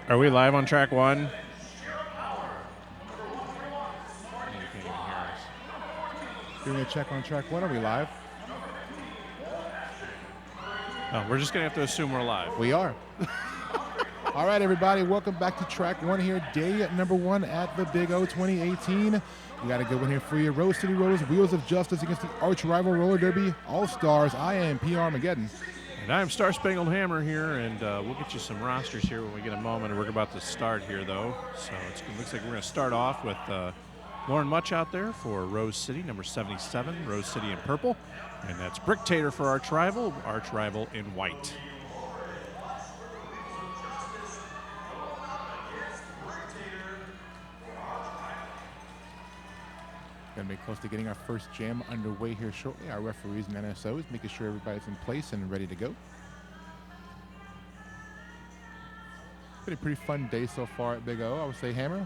Are we live on track one? You can't even hear us. Doing a check on track one. Are we live? Oh, we're just going to have to assume we're live. We are. All right, everybody. Welcome back to track one here. Day number one at the Big O 2018. We got a good one here for you. Rose City Rollers, Wheels of Justice against the arch rival Roller Derby All-Stars. I am P. Armageddon. And I'm Star Spangled Hammer here, and we'll get you some rosters here when we get a moment. We're about to start here, though. So it looks like we're going to start off with Lauren Much out there for Rose City, number 77, Rose City in purple. And that's Bricktator for arch rival in white. Going to be close to getting our first jam underway here shortly. Our referees and NSOs making sure everybody's in place and ready to go. Been a pretty fun day so far at Big O, I would say, Hammer.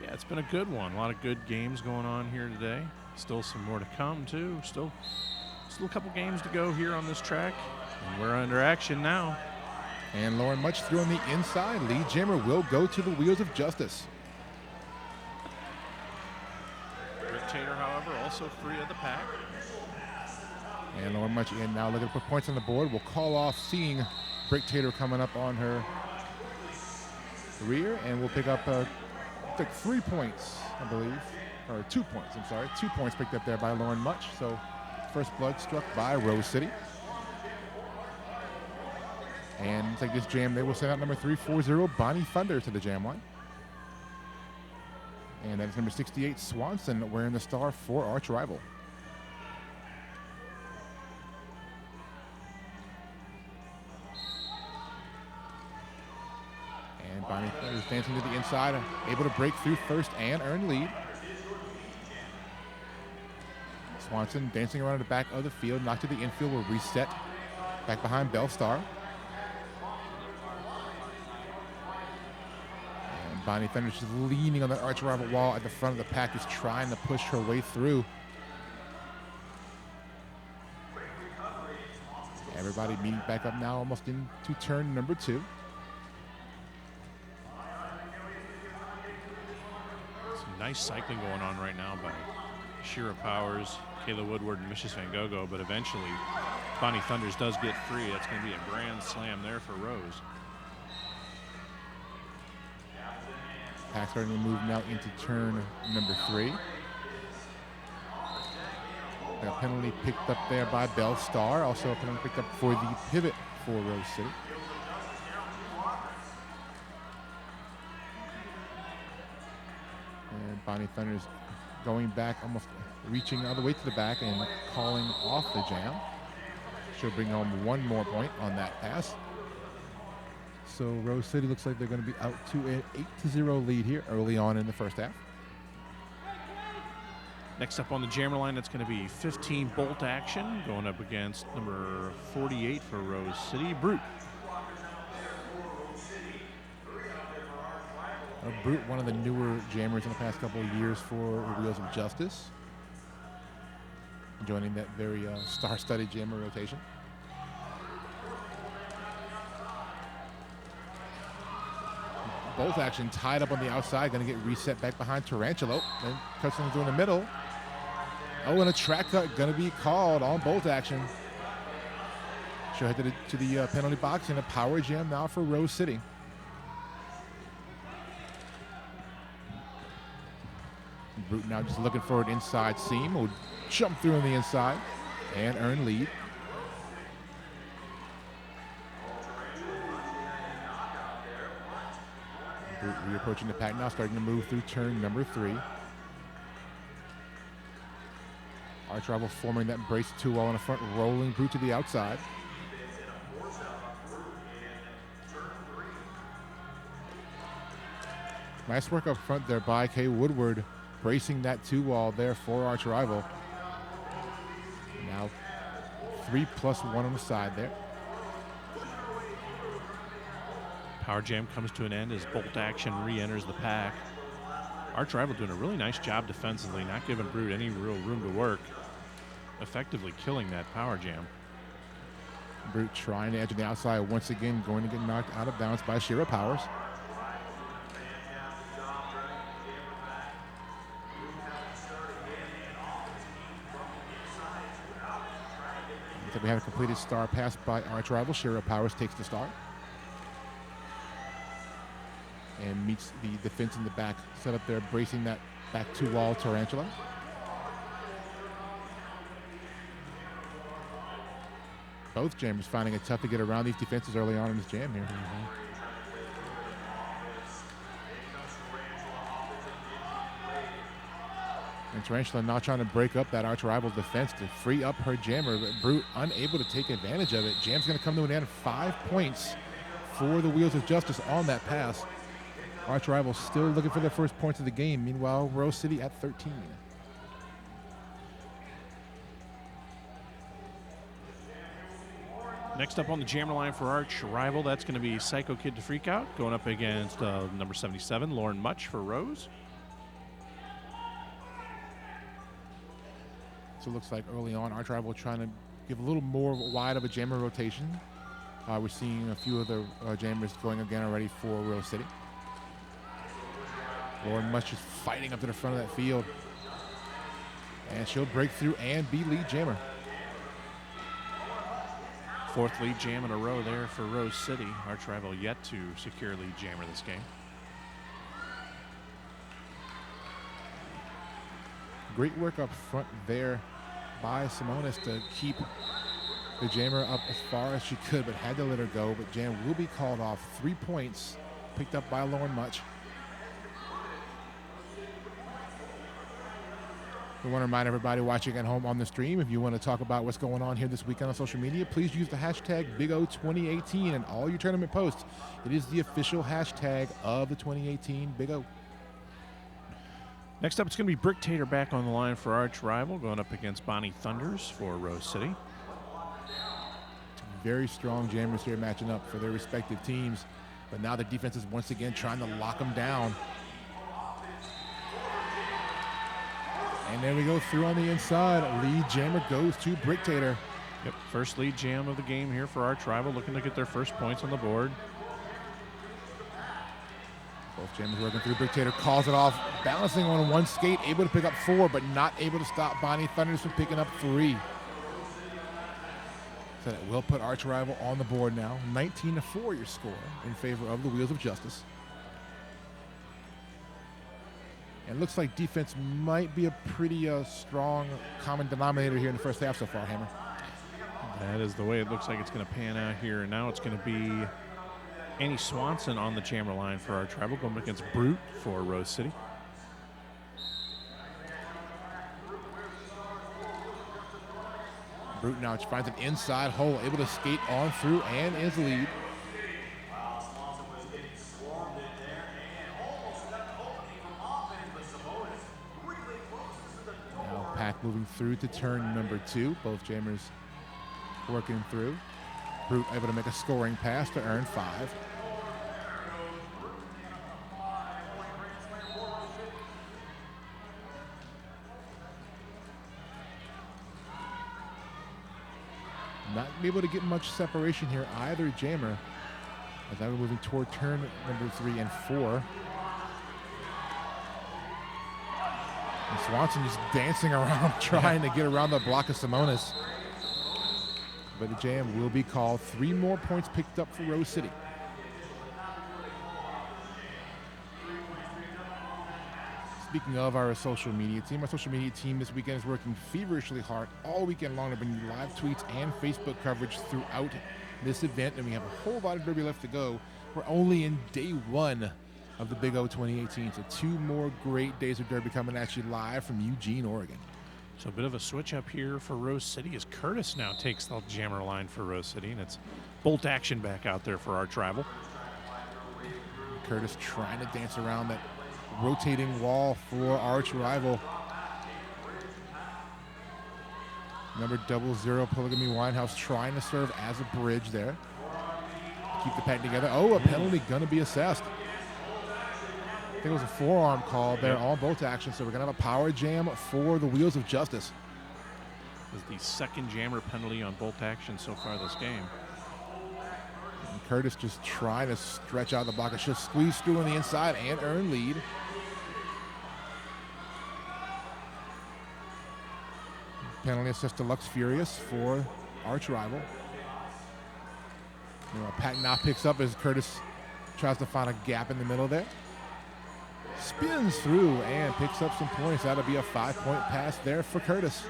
Yeah, it's been a good one. A lot of good games going on here today. Still some more to come, too. Still a couple games to go here on this track. And we're under action now. And Lauren Much through on the inside. Lead jammer will go to the Wheels of Justice. Bricktator, however, also free of the pack. And Lauren Much in now looking to put points on the board. We'll call off seeing Bricktator coming up on her rear. And we'll pick up like 3 points, I believe. Or 2 points, I'm sorry. 2 points picked up there by Lauren Much. So first blood struck by Rose City. And take this jam, they will send out number 340, Bonnie Thunder, to the jam line. And that's number 68, Swanson, wearing the star for arch rival. And Bonnie Thunder is dancing to the inside, able to break through first and earn lead. Swanson dancing around the back of the field, knocked to the infield, will reset back behind Bellstar. And Bonnie Thunder just leaning on that arch rival wall at the front of the pack, is trying to push her way through. Everybody meeting back up now, almost into turn number 2. Some nice cycling going on right now by Shira Powers, Kayla Woodward, and Mrs. Van Gogo, but eventually Bonnie Thunders does get free. That's going to be a grand slam there for Rose. Pack starting to move now into turn number 3. A penalty picked up there by Bellstar. Also a penalty picked up for the pivot for Rose City. And Bonnie Thunder's going back, almost reaching all the way to the back and calling off the jam. She'll bring home 1 more point on that pass. So Rose City looks like they're going to be out to an 8-0 lead here early on in the first half. Next up on the jammer line, that's going to be 15 Bolt Action going up against number 48 for Rose City, Brute. Brute, one of the newer jammers in the past couple of years for Wheels of Justice. Joining that very star-studded jammer rotation. Bolt Action tied up on the outside, going to get reset back behind Tarantula. Then touchdown through in the middle. Oh, and a track cut going to be called on Bolt Action. She'll head to the penalty box, and a power jam now for Rose City. Brute now just looking for an inside seam. Will jump through on the inside and earn lead. Brute reapproaching the pack now, starting to move through turn number 3. Arch rival forming that brace 2-wall in the front, rolling Brute to the outside. Nice work up front there by Kay Woodward, bracing that 2-wall there for arch rival. Now 3+1 on the side there. Power jam comes to an end as Bolt Action re-enters the pack. Arch rival doing a really nice job defensively, not giving Brute any real room to work. Effectively killing that power jam. Brute trying to edge on the outside once again, going to get knocked out of bounds by Shira Powers. So we have a completed star pass by arch rival. Shira Powers takes the star. And meets the defense in the back. Set up there, bracing that back two-wall Tarantula. Both jammers finding it tough to get around these defenses early on in this jam here. And Tarantula now trying to break up that arch rival's defense to free up her jammer, but Brute unable to take advantage of it. Jam's going to come to an end. 5 points for the Wheels of Justice on that pass. Arch rival still looking for their first points of the game. Meanwhile, Rose City at 13. Next up on the jammer line for arch rival, that's going to be Psycho Kid to Freak Out, going up against number 77, Lauren Much for Rose. So it looks like early on, arch rival trying to give a little more wide of a jammer rotation. We're seeing a few of the jammers going again already for Rose City. Lauren Much is fighting up to the front of that field. And she'll break through and be lead jammer. 4th lead jam in a row there for Rose City. Arch rival yet to secure lead jammer this game. Great work up front there by Simonis to keep the jammer up as far as she could, but had to let her go. But jam will be called off. 3 points picked up by Lauren Much. We want to remind everybody watching at home on the stream, if you want to talk about what's going on here this weekend on social media, please use the hashtag BigO2018 in all your tournament posts. It is the official hashtag of the 2018 Big O. Next up, it's going to be Brick Tater back on the line for arch rival, going up against Bonnie Thunders for Rose City. Very strong jammers here matching up for their respective teams, but now the defense is once again trying to lock them down. And there we go, through on the inside. Lead jammer goes to Brick Tater. Yep, first lead jam of the game here for arch rival, looking to get their first points on the board. Both jammers working through. Brick Tater calls it off, balancing on one skate, able to pick up 4, but not able to stop Bonnie Thunders from picking up 3. So that will put arch rival on the board now. 19-4 your score in favor of the Wheels of Justice. And looks like defense might be a pretty strong common denominator here in the first half so far, Hammer. That is the way it looks like it's going to pan out here. And now it's going to be Annie Swanson on the jammer line for arch rival, going against Brute for Rose City. Brute now finds an inside hole, able to skate on through and is lead. Now Pack moving through to turn number 2. Both jammers working through. Brute able to make a scoring pass to earn 5. Not able to get much separation here, either jammer, as now we're moving toward turn number 3 and 4. And Swanson just dancing around, trying to get around the block of Simonis. But the jam will be called. 3 more points picked up for Rose City. Speaking of our social media team this weekend is working feverishly hard all weekend long to bring you live tweets and Facebook coverage throughout this event, and we have a whole lot of Derby left to go. We're only in day 1 of the Big O 2018, so 2 more great days of Derby coming at you live from Eugene, Oregon. So a bit of a switch up here for Rose City as Curtis now takes the jammer line for Rose City, and it's bolt action back out there for arch rival. Curtis trying to dance around that rotating wall for arch rival. Number 00 Polygamy Winehouse trying to serve as a bridge there. Keep the pack together. Oh, a penalty going to be assessed. I think it was a forearm call there on both actions, so we're going to have a power jam for the Wheels of Justice. This is the second jammer penalty on bolt action so far this game. And Curtis just trying to stretch out the block. She'll squeeze through on the inside and earn lead. Penalty assist to Lux Furious for arch rival. Pack now picks up as Curtis tries to find a gap in the middle there. Spins through and picks up some points. That'll be a 5-point pass there for Curtis.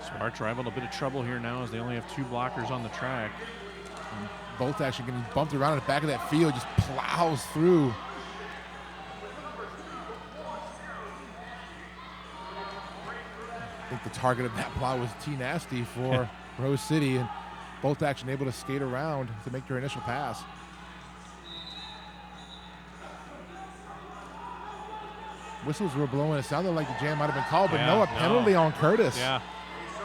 So arch rival in a bit of trouble here now as they only have 2 blockers on the track. And Bolt Action getting bumped around in the back of that field, just plows through. I think the target of that plow was T Nasty for Rose City, and Bolt Action able to skate around to make their initial pass. Whistles were blowing. It sounded like the jam might have been called, but no, a penalty on Curtis. Yeah,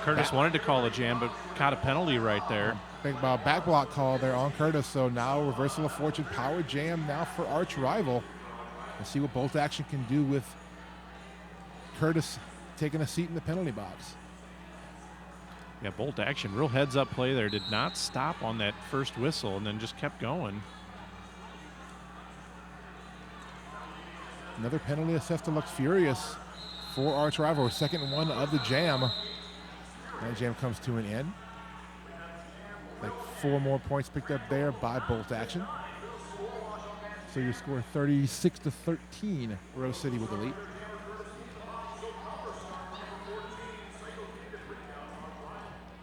Curtis wanted to call a jam, but caught a penalty right there. Think about back block call there on Curtis. So now reversal of fortune, power jam now for arch rival. Let's see what Bolt Action can do with Curtis taking a seat in the penalty box. Yeah, Bolt Action, real heads-up play there. Did not stop on that first whistle and then just kept going. Another penalty assessed to Lux Furious for arch rival. Second one of the jam. That jam comes to an end. Like 4 more points picked up there by Bolt Action. So your score 36-13. Rose City with the lead.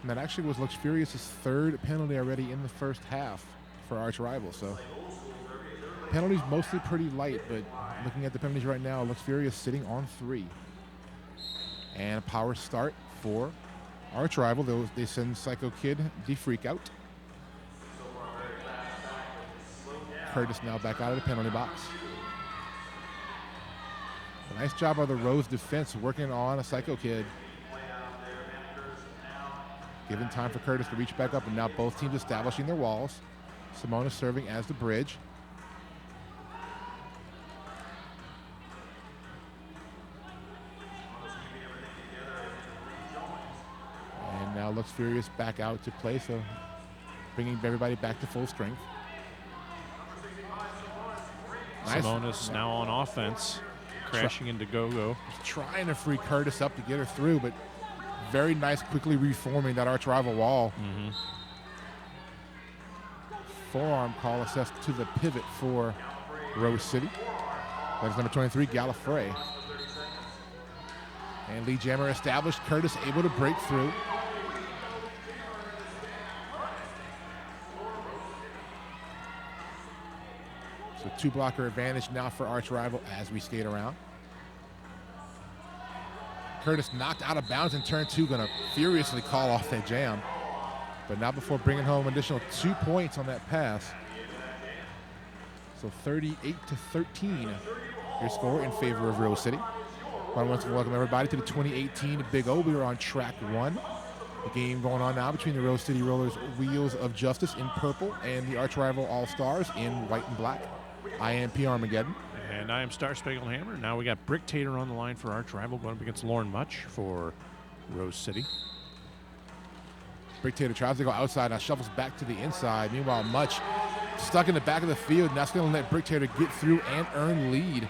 And that actually was Lux Furious' 3rd penalty already in the first half for arch rival. So penalties mostly pretty light, but looking at the penalties right now, Lux Furious sitting on 3. And a power start for arch rival. They send Psycho Kid the freak out. Curtis now back out of the penalty box. A nice job by the Rose defense working on a Psycho Kid. Given time for Curtis to reach back up, and now both teams establishing their walls. Simona serving as the bridge. And now Lux Furious back out to play, so bringing everybody back to full strength. Nice. Simona's now on offense, crashing into Go-Go. Trying to free Curtis up to get her through, but very nice quickly reforming that arch rival wall. Forearm call assessed to the pivot for Rose City. That's number 23, Gallifrey. And lead jammer established. Curtis able to break through. So 2 blocker advantage now for arch rival as we skate around. Curtis knocked out of bounds in turn 2, gonna furiously call off that jam. But not before bringing home an additional 2 points on that pass. So 38-13, your score in favor of Rose City. I want to welcome everybody to the 2018 Big O. We are on track 1. The game going on now between the Rose City Rollers Wheels of Justice in purple and the arch rival All-Stars in white and black. I am P. Armageddon. And I am Star Spangled Hammer. Now we got Brick Tater on the line for arch rival, going up against Lauren Much for Rose City. Brick Tater tries to go outside, now shuffles back to the inside. Meanwhile, Much stuck in the back of the field, and that's going to let Brick Tater get through and earn lead.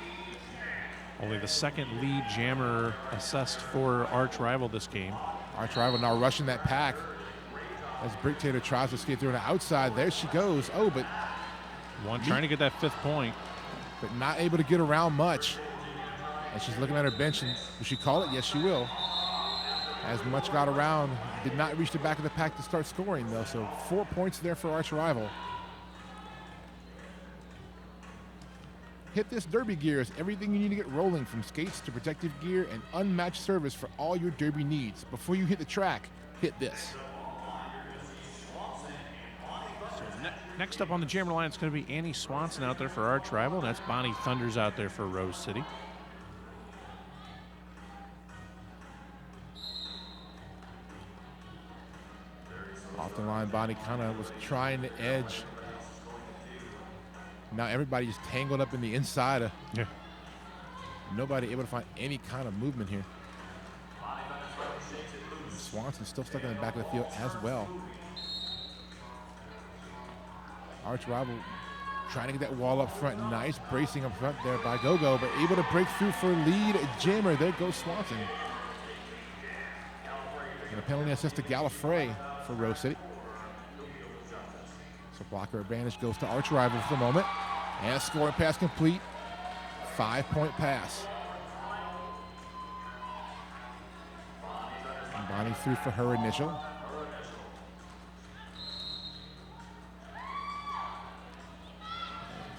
Only the 2nd lead jammer assessed for arch rival this game. Arch rival now rushing that pack as Brick Tater tries to skate through on the outside. There she goes. Oh, but trying to get that 5th point. But not able to get around Much. And she's looking at her bench, and will she call it? Yes, she will. As Much got around, did not reach the back of the pack to start scoring, though. So 4 points there for arch rival. Hit This Derby Gear is everything you need to get rolling, from skates to protective gear and unmatched service for all your derby needs. Before you hit the track, hit this. So next up on the jammer line, it's going to be Annie Swanson out there for arch rival, and that's Bonnie Thunders out there for Rose City. Off the line, Bonnie kind of was trying to edge. Now everybody just tangled up in the inside. Yeah. Nobody able to find any kind of movement here. And Swanson still stuck in the back of the field as well. Arch rival trying to get that wall up front. Nice bracing up front there by Gogo, but able to break through for lead jammer. There goes Swanson. And a penalty assist to Gallifrey for Rose City. So blocker advantage goes to arch rival for the moment. And a scoring pass complete. 5-point pass. And Bonnie through for her initial.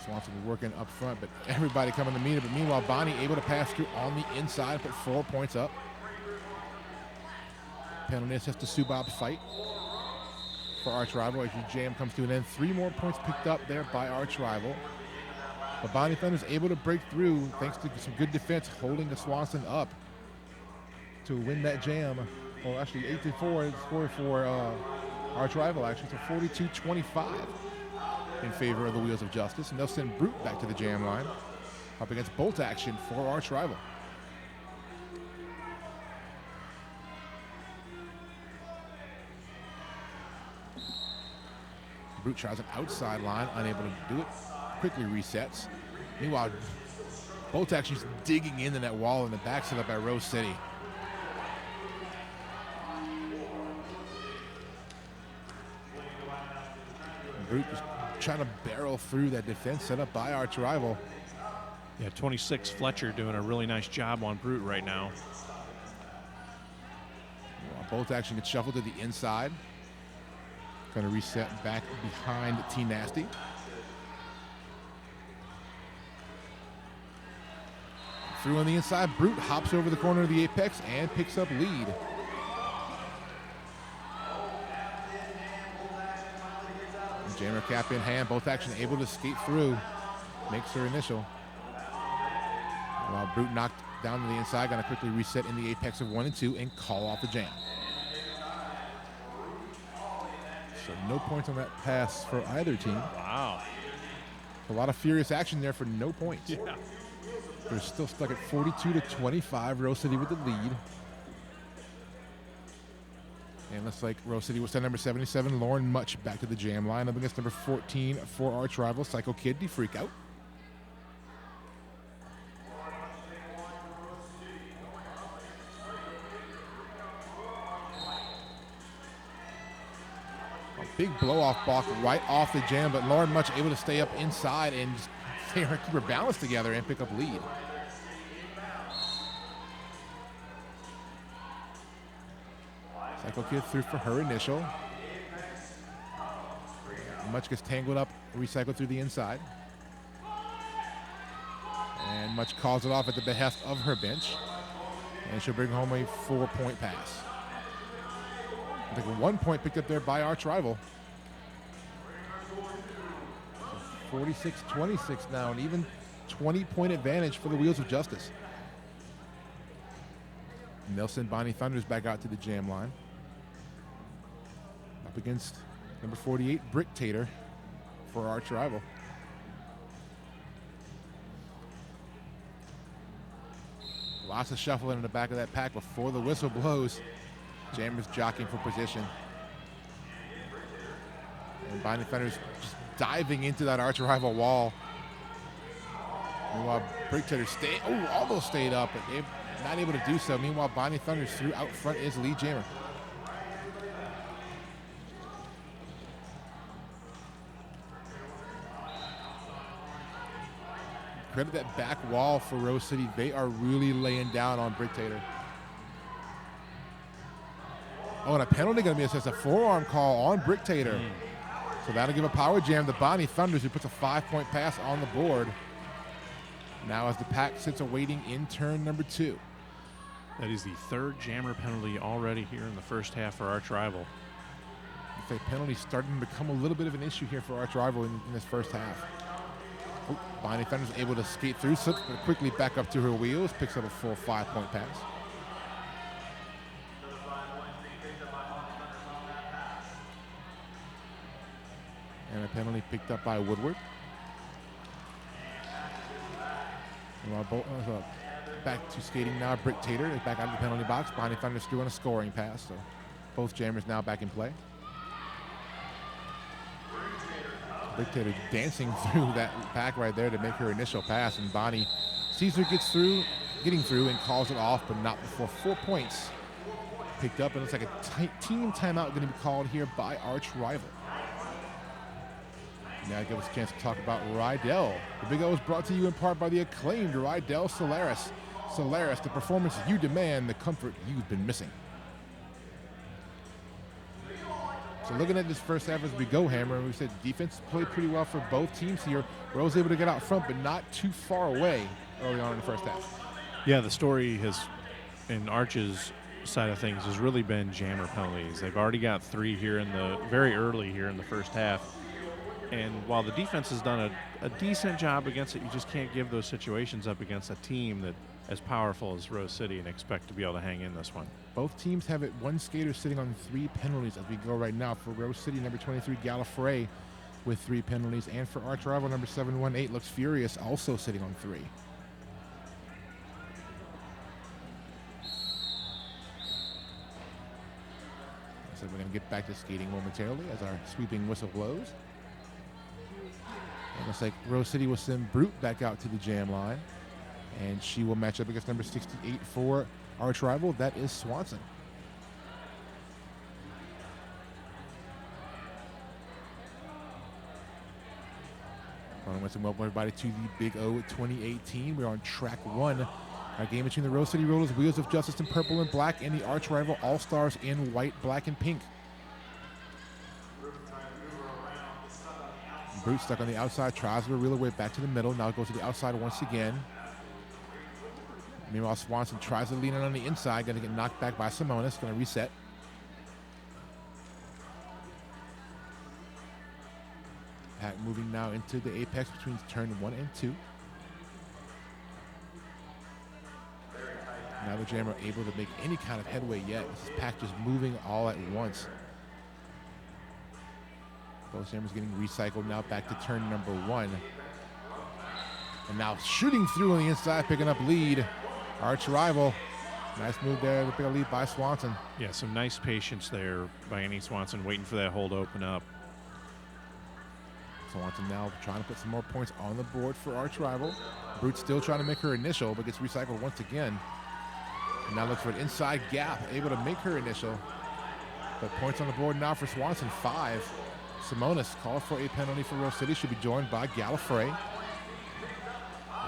Swanson working up front, but everybody coming to meet it. But meanwhile, Bonnie able to pass through on the inside, put 4 points up. Penalty assist to Subab fight for arch rival as your jam comes to an end. 3 more points picked up there by arch rival. But Bonnie Thunder's able to break through thanks to some good defense, holding the Swanson up to win that jam. Well, actually 8-4 score for arch rival, actually. So 42-25 in favor of the Wheels of Justice. And they'll send Brute back to the jam line up against bolt action for arch rival. Brute tries an outside line, unable to do it. Quickly resets. Meanwhile, bolt action's digging into that wall in the back set up by Rose City. Brute just trying to barrel through that defense set up by arch rival. Yeah, 26 Fletcher doing a really nice job on Brute right now. Bolt action gets shuffled to the inside. Going to reset back behind T Nasty. Through on the inside, Brute hops over the corner of the apex and picks up lead. And jammer cap in hand, both action able to skate through, makes her initial. While Brute knocked down to the inside, going to quickly reset in the apex of 1 and 2 and call off the jam. So no points on that pass for either team. Wow. A lot of furious action there for no points. Yeah. They're still stuck at 42-25. Rose City with the lead. And looks like Rose City was to number 77, Lauren Much, back to the jam line up against number 14 for arch rival, Psycho Kid, the freak out. Big blow-off balk right off the jam, but Lauren Much able to stay up inside and just keep her balance together and pick up lead. Psycho Kid through for her initial. Much gets tangled up, recycled through the inside. And Much calls it off at the behest of her bench. And she'll bring home a 4-point pass. I think 1 point picked up there by arch rival. 46-26 now, an even 20-point advantage for the Wheels of Justice. Nelson Bonnie Thunders back out to the jam line. Up against number 48, Bricktator for arch rival. Lots of shuffling in the back of that pack before the whistle blows. Jammers jockeying for position. And Bonnie Thunders just diving into that arch rival wall. Meanwhile, Bricktator almost stayed up, but they're not able to do so. Meanwhile, Bonnie Thunders through out front is lead jammer. Credit that back wall for Rose City. They are really laying down on Bricktator. Oh, and a penalty going to be assessed, a forearm call on Bricktator. So that'll give a power jam to Bonnie Thunders, who puts a 5-point pass on the board. Now as the pack sits awaiting in turn number 2. That is the 3rd jammer penalty already here in the first half for arch rival. The penalty starting to become a little bit of an issue here for arch rival in this first half. Oh, Bonnie Thunders able to skate through, slips quickly back up to her wheels, picks up a full 5-point pass. And a penalty picked up by Woodward. Back to skating now. Bricktator is back out of the penalty box. Bonnie Thunders through on a scoring pass. So both jammers now back in play. Dictator dancing through that pack right there to make her initial pass, and Bonnie sees her getting through and calls it off, but not before 4 points picked up. And it looks like a team timeout going to be called here by arch rival. Now give us a chance to talk about Rydell. The Big O is brought to you in part by the acclaimed Rydell Solaris. Solaris, the performance you demand, the comfort you've been missing. So looking at this first half as we go, Hammer, we said defense played pretty well for both teams here. Rose able to get out front, but not too far away early on in the first half. Yeah, the story has, in Arch's side of things, has really been jammer penalties. They've already got 3 here in the very early here in the first half. And while the defense has done a decent job against it, you just can't give those situations up against a team that as powerful as Rose City and expect to be able to hang in this one. Both teams have it one skater sitting on 3 penalties as we go right now. For Rose City, number 23, Gallifrey with 3 penalties. And for arch rival, number 718, Looks Furious, also sitting on 3. So we're going to get back to skating momentarily as our sweeping whistle blows. It looks like Rose City will send Brute back out to the jam line. And she will match up against number 68 for arch rival. That is Swanson. I want to welcome everybody to the Big O 2018. We're on track 1. Our game between the Rose City Rollers, Wheels of Justice in purple and black, and the arch rival All-Stars in white, black, and pink. Brute stuck on the outside, tries to reel away back to the middle. Now goes to the outside once again. Meanwhile, Swanson tries to lean in on the inside, going to get knocked back by Simonis, going to reset. Pack moving now into the apex between turn 1 and 2. Now the Jammer able to make any kind of headway yet. This pack just moving all at once. Both Jammers getting recycled now back to turn number 1. And now shooting through on the inside, picking up lead. Arch rival. Nice move there to pick a lead by Swanson. Yeah, some nice patience there by Annie Swanson, waiting for that hole to open up. Swanson now trying to put some more points on the board for arch rival. Brute still trying to make her initial, but gets recycled once again. And now looks for an inside gap, able to make her initial. But points on the board now for Swanson, 5. Simonis called for a penalty for Rose City. Should be joined by Gallifrey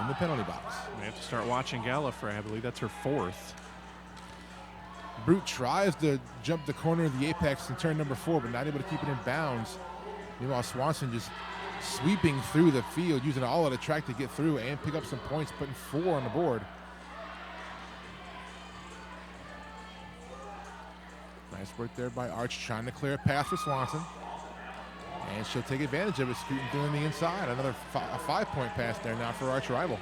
in the penalty box. We have to start watching Gallifrey. I believe that's her 4th. Brute tries to jump the corner of the apex in turn number 4, but not able to keep it in bounds. Meanwhile, Swanson just sweeping through the field, using all of the track to get through and pick up some points, putting 4 on the board. Nice work there by Arch, trying to clear a pass for Swanson. And she'll take advantage of it, scooting through on the inside. Another 5-point pass there now for arch rival.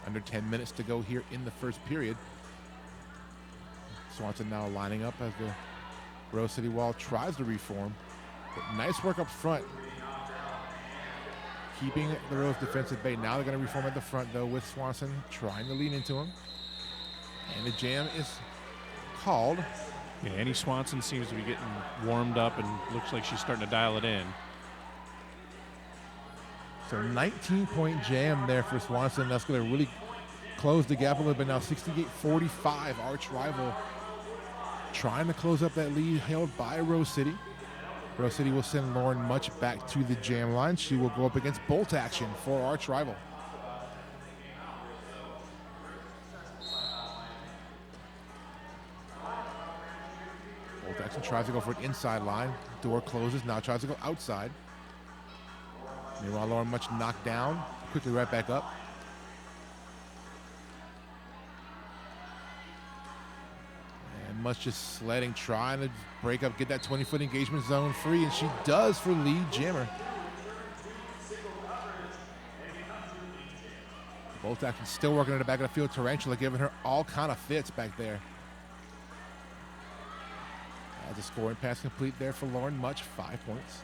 Under 10 minutes to go here in the first period. Swanson now lining up as the Rose City wall tries to reform. But nice work up front, keeping the Rose defense at bay. Now they're going to reform at the front, though, with Swanson trying to lean into him. And the jam is called. Yeah, Annie Swanson seems to be getting warmed up and looks like she's starting to dial it in. So 19-point jam there for Swanson. That's going to really close the gap a little bit now. 68-45, arch rival trying to close up that lead held by Rose City. Rose City will send Lauren Much back to the jam line. She will go up against bolt action for arch rival. Bolt action tries to go for an inside line. Door closes, now tries to go outside. Meanwhile, Lauren Much knocked down, quickly right back up. And Much just sledding, trying to break up, get that 20-foot engagement zone free, and she does for lead jammer. Bolt action still working in the back of the field. Tarantula giving her all kind of fits back there. As a scoring pass complete there for Lauren Much, 5 points.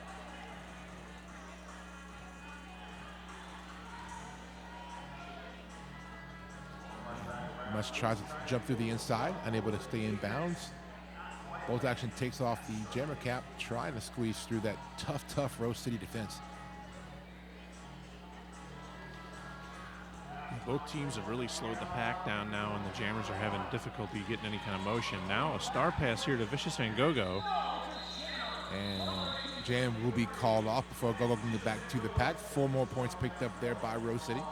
Much tries to jump through the inside, unable to stay in bounds. Bolt Action takes off the jammer cap, trying to squeeze through that tough Rose City defense. Both teams have really slowed the pack down now, and the jammers are having difficulty getting any kind of motion. Now a star pass here to Vicious Van Gogo. And jam will be called off before Gogo can get back to the pack. 4 more points picked up there by Rose City.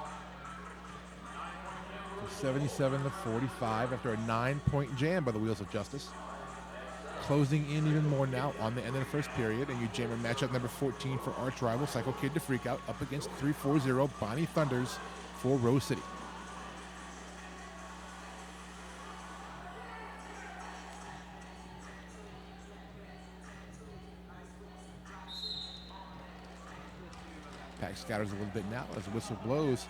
77-45 after a 9-point jam by the Wheels of Justice. Closing in even more now on the end of the first period, and your jammer matchup number 14 for arch rival Psycho Kid to Freak Out up against 340 Bonnie Thunders for Rose City. Pack scatters a little bit now as the whistle blows.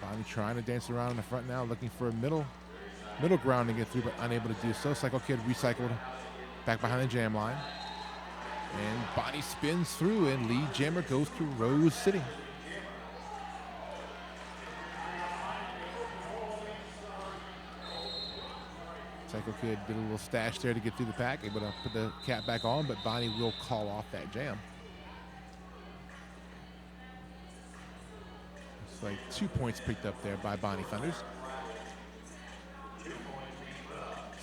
Bonnie trying to dance around in the front now, looking for a middle ground to get through, but unable to do so. Psycho Kid recycled back behind the jam line. And Bonnie spins through, and lead jammer goes to Rose City. Psycho Kid did a little stash there to get through the pack, able to put the cap back on, but Bonnie will call off that jam. It's like 2 points picked up there by Bonnie Thunders.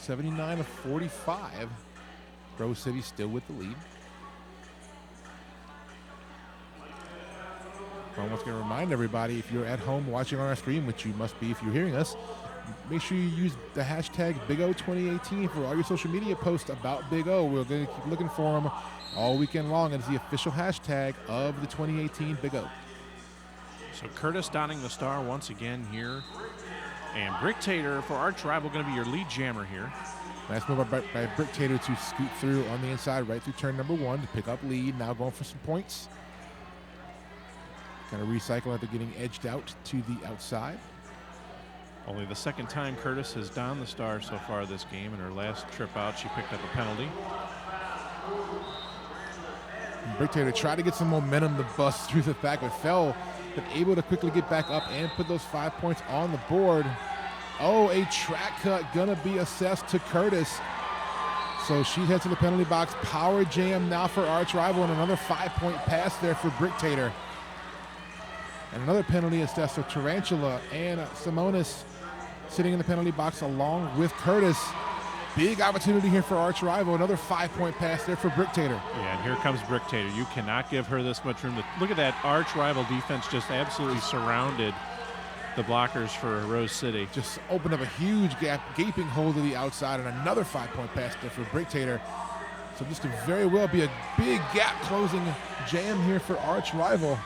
79-45. Rose City still with the lead. I'm once going to remind everybody, if you're at home watching on our stream, which you must be if you're hearing us, make sure you use the hashtag BigO2018 for all your social media posts about Big O. We're going to keep looking for them all weekend long. It's the official hashtag of the 2018 Big O. So Curtis donning the star once again here. And Brick Tater for arch rival going to be your lead jammer here. Nice move by Brick Tater to scoot through on the inside right through turn number 1 to pick up lead. Now going for some points. Kind of recycle after getting edged out to the outside. Only the second time Curtis has donned the star so far this game. In her last trip out, she picked up a penalty. Brick Tater tried to get some momentum to bust through the back, but fell, but able to quickly get back up and put those 5 points on the board. Oh, a track cut gonna be assessed to Curtis. So she heads to the penalty box. Power jam now for arch rival, and another 5-point pass there for Brick Tater. And another penalty assessed for Tarantula, and Simonis sitting in the penalty box along with Curtis. Big opportunity here for arch rival. Another 5-point pass there for Brick Tater. Yeah, and here comes Brick Tater. You cannot give her this much room. Look at that arch rival defense just absolutely surrounded the blockers for Rose City. Just opened up a huge gaping hole to the outside, and another 5-point pass there for Brick Tater. So this could very well be a big gap closing jam here for arch rival.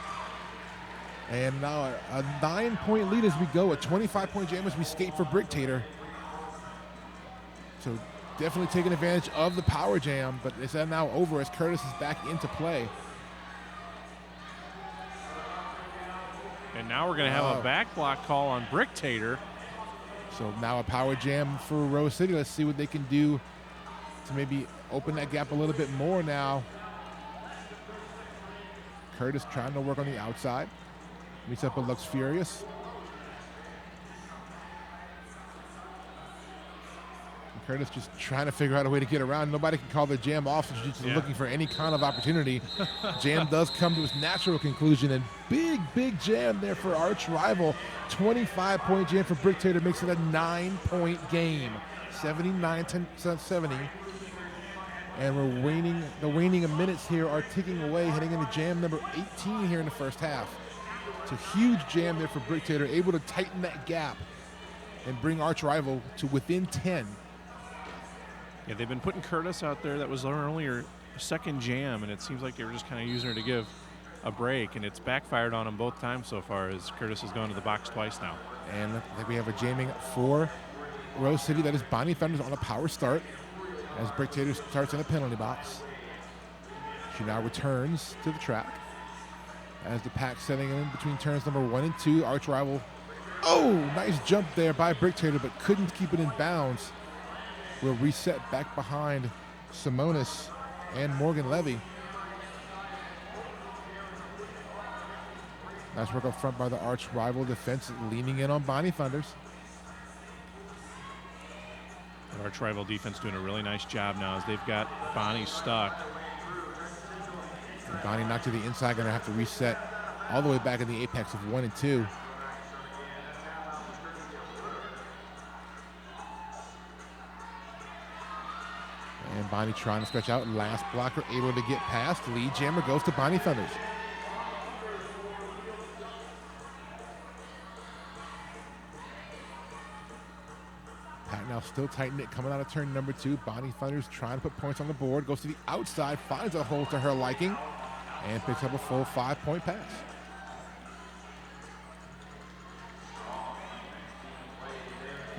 And now a 9-point lead as we go. A 25-point jam as we skate for Brick Tater. So definitely taking advantage of the power jam, but it's now over as Curtis is back into play. And now we're going to have a back block call on Brick Tater. So now a power jam for Rose City. Let's see what they can do to maybe open that gap a little bit more now. Curtis trying to work on the outside. Meets up with Lux Furious. And Curtis just trying to figure out a way to get around. Nobody can call the jam off, so she's just looking for any kind of opportunity. Jam does come to its natural conclusion, and big jam there for arch rival. 25-point jam for Brick Tater makes it a 9-point game. 79-70. And the waning minutes here are ticking away, heading into jam number 18 here in the first half. It's a huge jam there for Brick Tater, able to tighten that gap and bring arch rival to within 10. Yeah, they've been putting Curtis out there. That was only her second jam, and it seems like they were just kind of using her to give a break, and it's backfired on them both times so far as Curtis has gone to the box twice now. And I think we have a jamming for Rose City. That is Bonnie Thunders on a power start as Brick Tater starts in a penalty box. She now returns to the track. As the pack setting in between turns number 1 and 2, arch rival. Oh, nice jump there by Brick Tater, but couldn't keep it in bounds. We'll reset back behind Simonis and Morgan Levy. Nice work up front by the arch rival defense, leaning in on Bonnie Thunders. Arch rival defense doing a really nice job now as they've got Bonnie stuck. And Bonnie knocked to the inside, going to have to reset all the way back in the apex of 1 and 2. And Bonnie trying to stretch out. Last blocker able to get past. Lead jammer goes to Bonnie Thunders. Pat now still tighten it coming out of turn number 2. Bonnie Thunders trying to put points on the board. Goes to the outside, finds a hole to her liking, and picks up a full 5-point pass.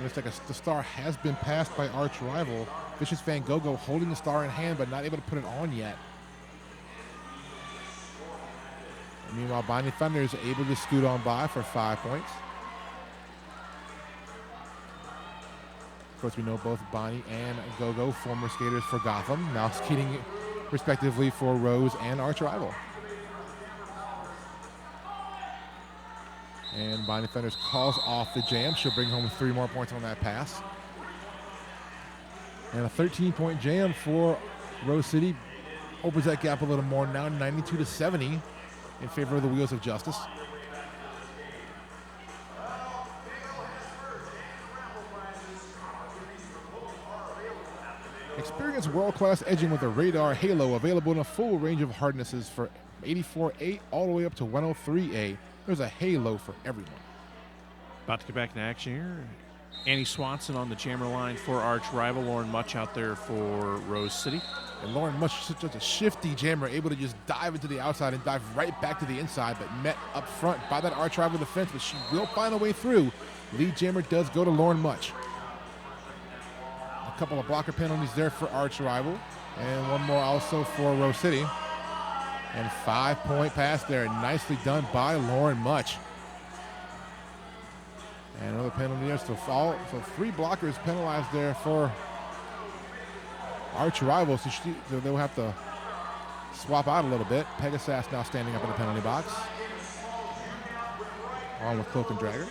Looks like the star has been passed by Arch rival. Vicious Van Gogh holding the star in hand but not able to put it on yet. And meanwhile, Bonnie Thunder is able to scoot on by for 5 points. Of course, we know both Bonnie and Gogo, former skaters for Gotham, now skating respectively for Rose and Arch rival. And Bonnie Thunders calls off the jam. She'll bring home 3 more points on that pass. And a 13-point jam for Rose City opens that gap a little more, now 92-70 in favor of the Wheels of Justice. Experience world-class edging with a radar halo available in a full range of hardnesses for 84A all the way up to 103A. There's a halo for everyone. About to get back in action here. Annie Swanson on the jammer line for Arch rival. Lauren Much out there for Rose City. And Lauren Much, such a shifty jammer, able to just dive into the outside and dive right back to the inside, but met up front by that Arch rival defense, but she will find a way through. Lead jammer does go to Lauren Much. A couple of blocker penalties there for Arch rival, and one more also for Rose City. And 5-point pass there, nicely done by Lauren Much. And another penalty there, so 3 blockers penalized there for Arch rival, so they'll have to swap out a little bit. Pegasus now standing up in the penalty box, along with Cloak and Dragger.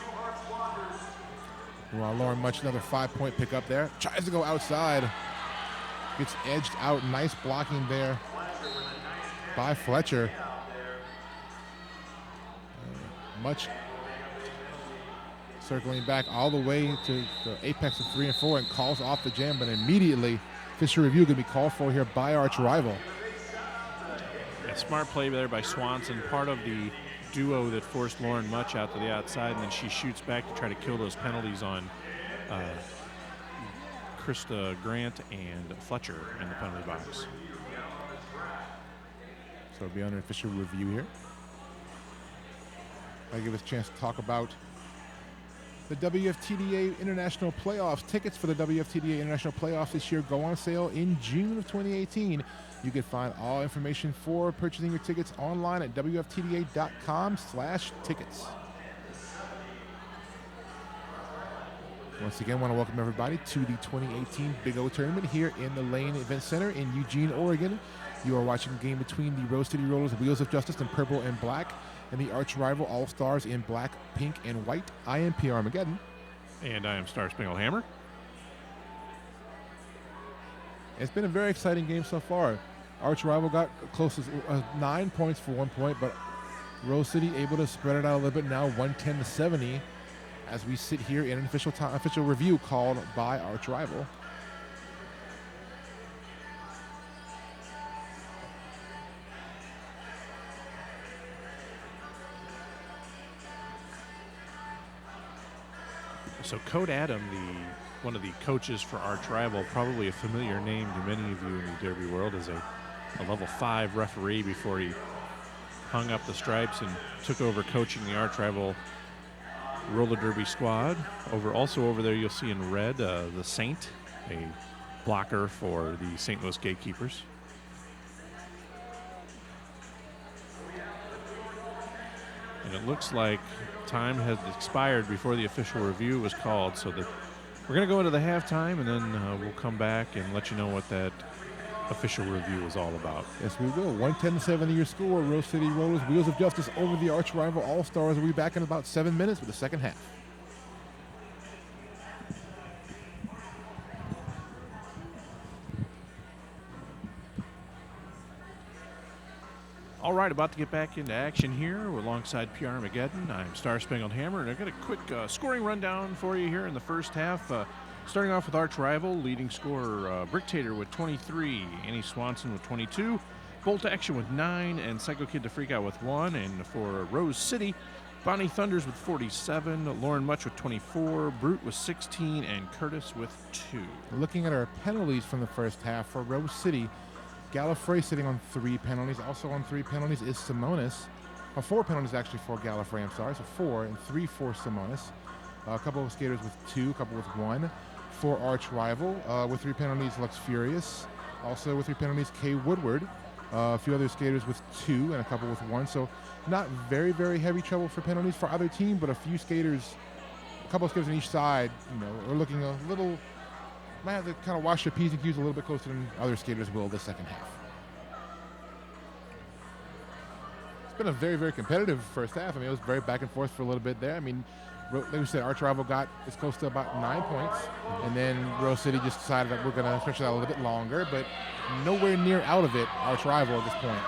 While Lauren Much, another 5-point pick up there. Tries to go outside. Gets edged out. Nice blocking there by Fletcher. Much circling back all the way to the apex of 3 and 4 and calls off the jam, but immediately official review going to be called for here by Arch rival. Yeah, smart play there by Swanson, part of the duo that forced Lauren Much out to the outside, and then she shoots back to try to kill those penalties on Krista Grant and Fletcher in the penalty box. So it'll be under official review here. I'll give us a chance to talk about the WFTDA International Playoffs. Tickets for the WFTDA International Playoffs this year go on sale in June of 2018. You can find all information for purchasing your tickets online at WFTDA.com/tickets. Once again, I want to welcome everybody to the 2018 Big O Tournament here in the Lane Event Center in Eugene, Oregon. You are watching a game between the Rose City Rollers, Wheels of Justice in purple and black, and the Arch rival All-Stars in black, pink, and white. I am P. Armageddon. And I am Star Spangled Hammer. It's been a very exciting game so far. Arch rival got close to 9 points for 1 point, but Rose City able to spread it out a little bit now, 110-70, as we sit here in an official review called by Arch rival. So Code Adam, one of the coaches for Arch rival, probably a familiar name to many of you in the Derby world, as a level 5 referee before he hung up the stripes and took over coaching the Arch rival roller derby squad. Also over there you'll see in red the Saint, a blocker for the St. Louis Gatekeepers. And it looks like time has expired before the official review was called, so that we're going to go into the halftime, and then we'll come back and let you know what that official review is all about. Yes, we will. 110-70 your score. Rose City Rollers, Wheels of Justice over the Arch rival All-Stars. We'll be back in about 7 minutes with the second half. All right, about to get back into action here alongside PR Armageddon. I'm Star Spangled Hammer, and I've got a quick scoring rundown for you here in the first half. Starting off with arch rival, leading scorer Bricktator with 23, Annie Swanson with 22, Bolt Action with 9, and Psycho Kid to Freak Out with 1. And for Rose City, Bonnie Thunders with 47, Lauren Much with 24, Brute with 16, and Curtis with 2. Looking at our penalties from the first half for Rose City, Gallifrey sitting on 3 penalties. Also on 3 penalties is Simonis. 4 penalties actually for Gallifrey, I'm sorry. So 4 and 3 for Simonis. A couple of skaters with 2, a couple with 1. For Arch Rival, with 3 penalties, Lux Furious. Also with 3 penalties, Kay Woodward. A few other skaters with 2 and a couple with 1. So not very, very heavy trouble for penalties for either team, but a few skaters, a couple of skaters on each side, are looking a little, might have to kind of wash their P's and Q's a little bit closer than other skaters will the second half. It's been a very, very competitive first half. I mean, it was very back and forth for a little bit there. I mean, like we said, Arch Rival got as close to about 9 points, and then Rose City just decided that we're going to stretch it out a little bit longer, but nowhere near out of it, Arch Rival at this point.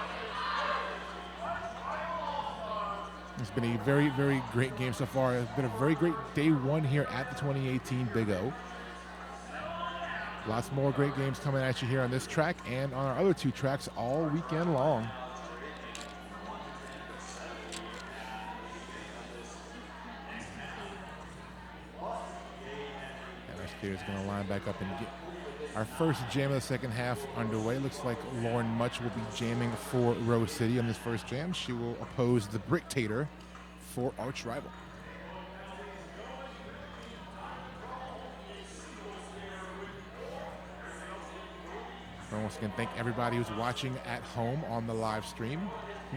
It's been a very, very great game so far. It's been a very great day one here at the 2018 Big O. Lots more great games coming at you here on this track and on our other 2 tracks all weekend long. Is going to line back up and get our first jam of the second half underway. Looks like Lauren Much will be jamming for Rose City on this first jam. She will oppose the Bricktator for Arch Rival. And once again, thank everybody who's watching at home on the live stream.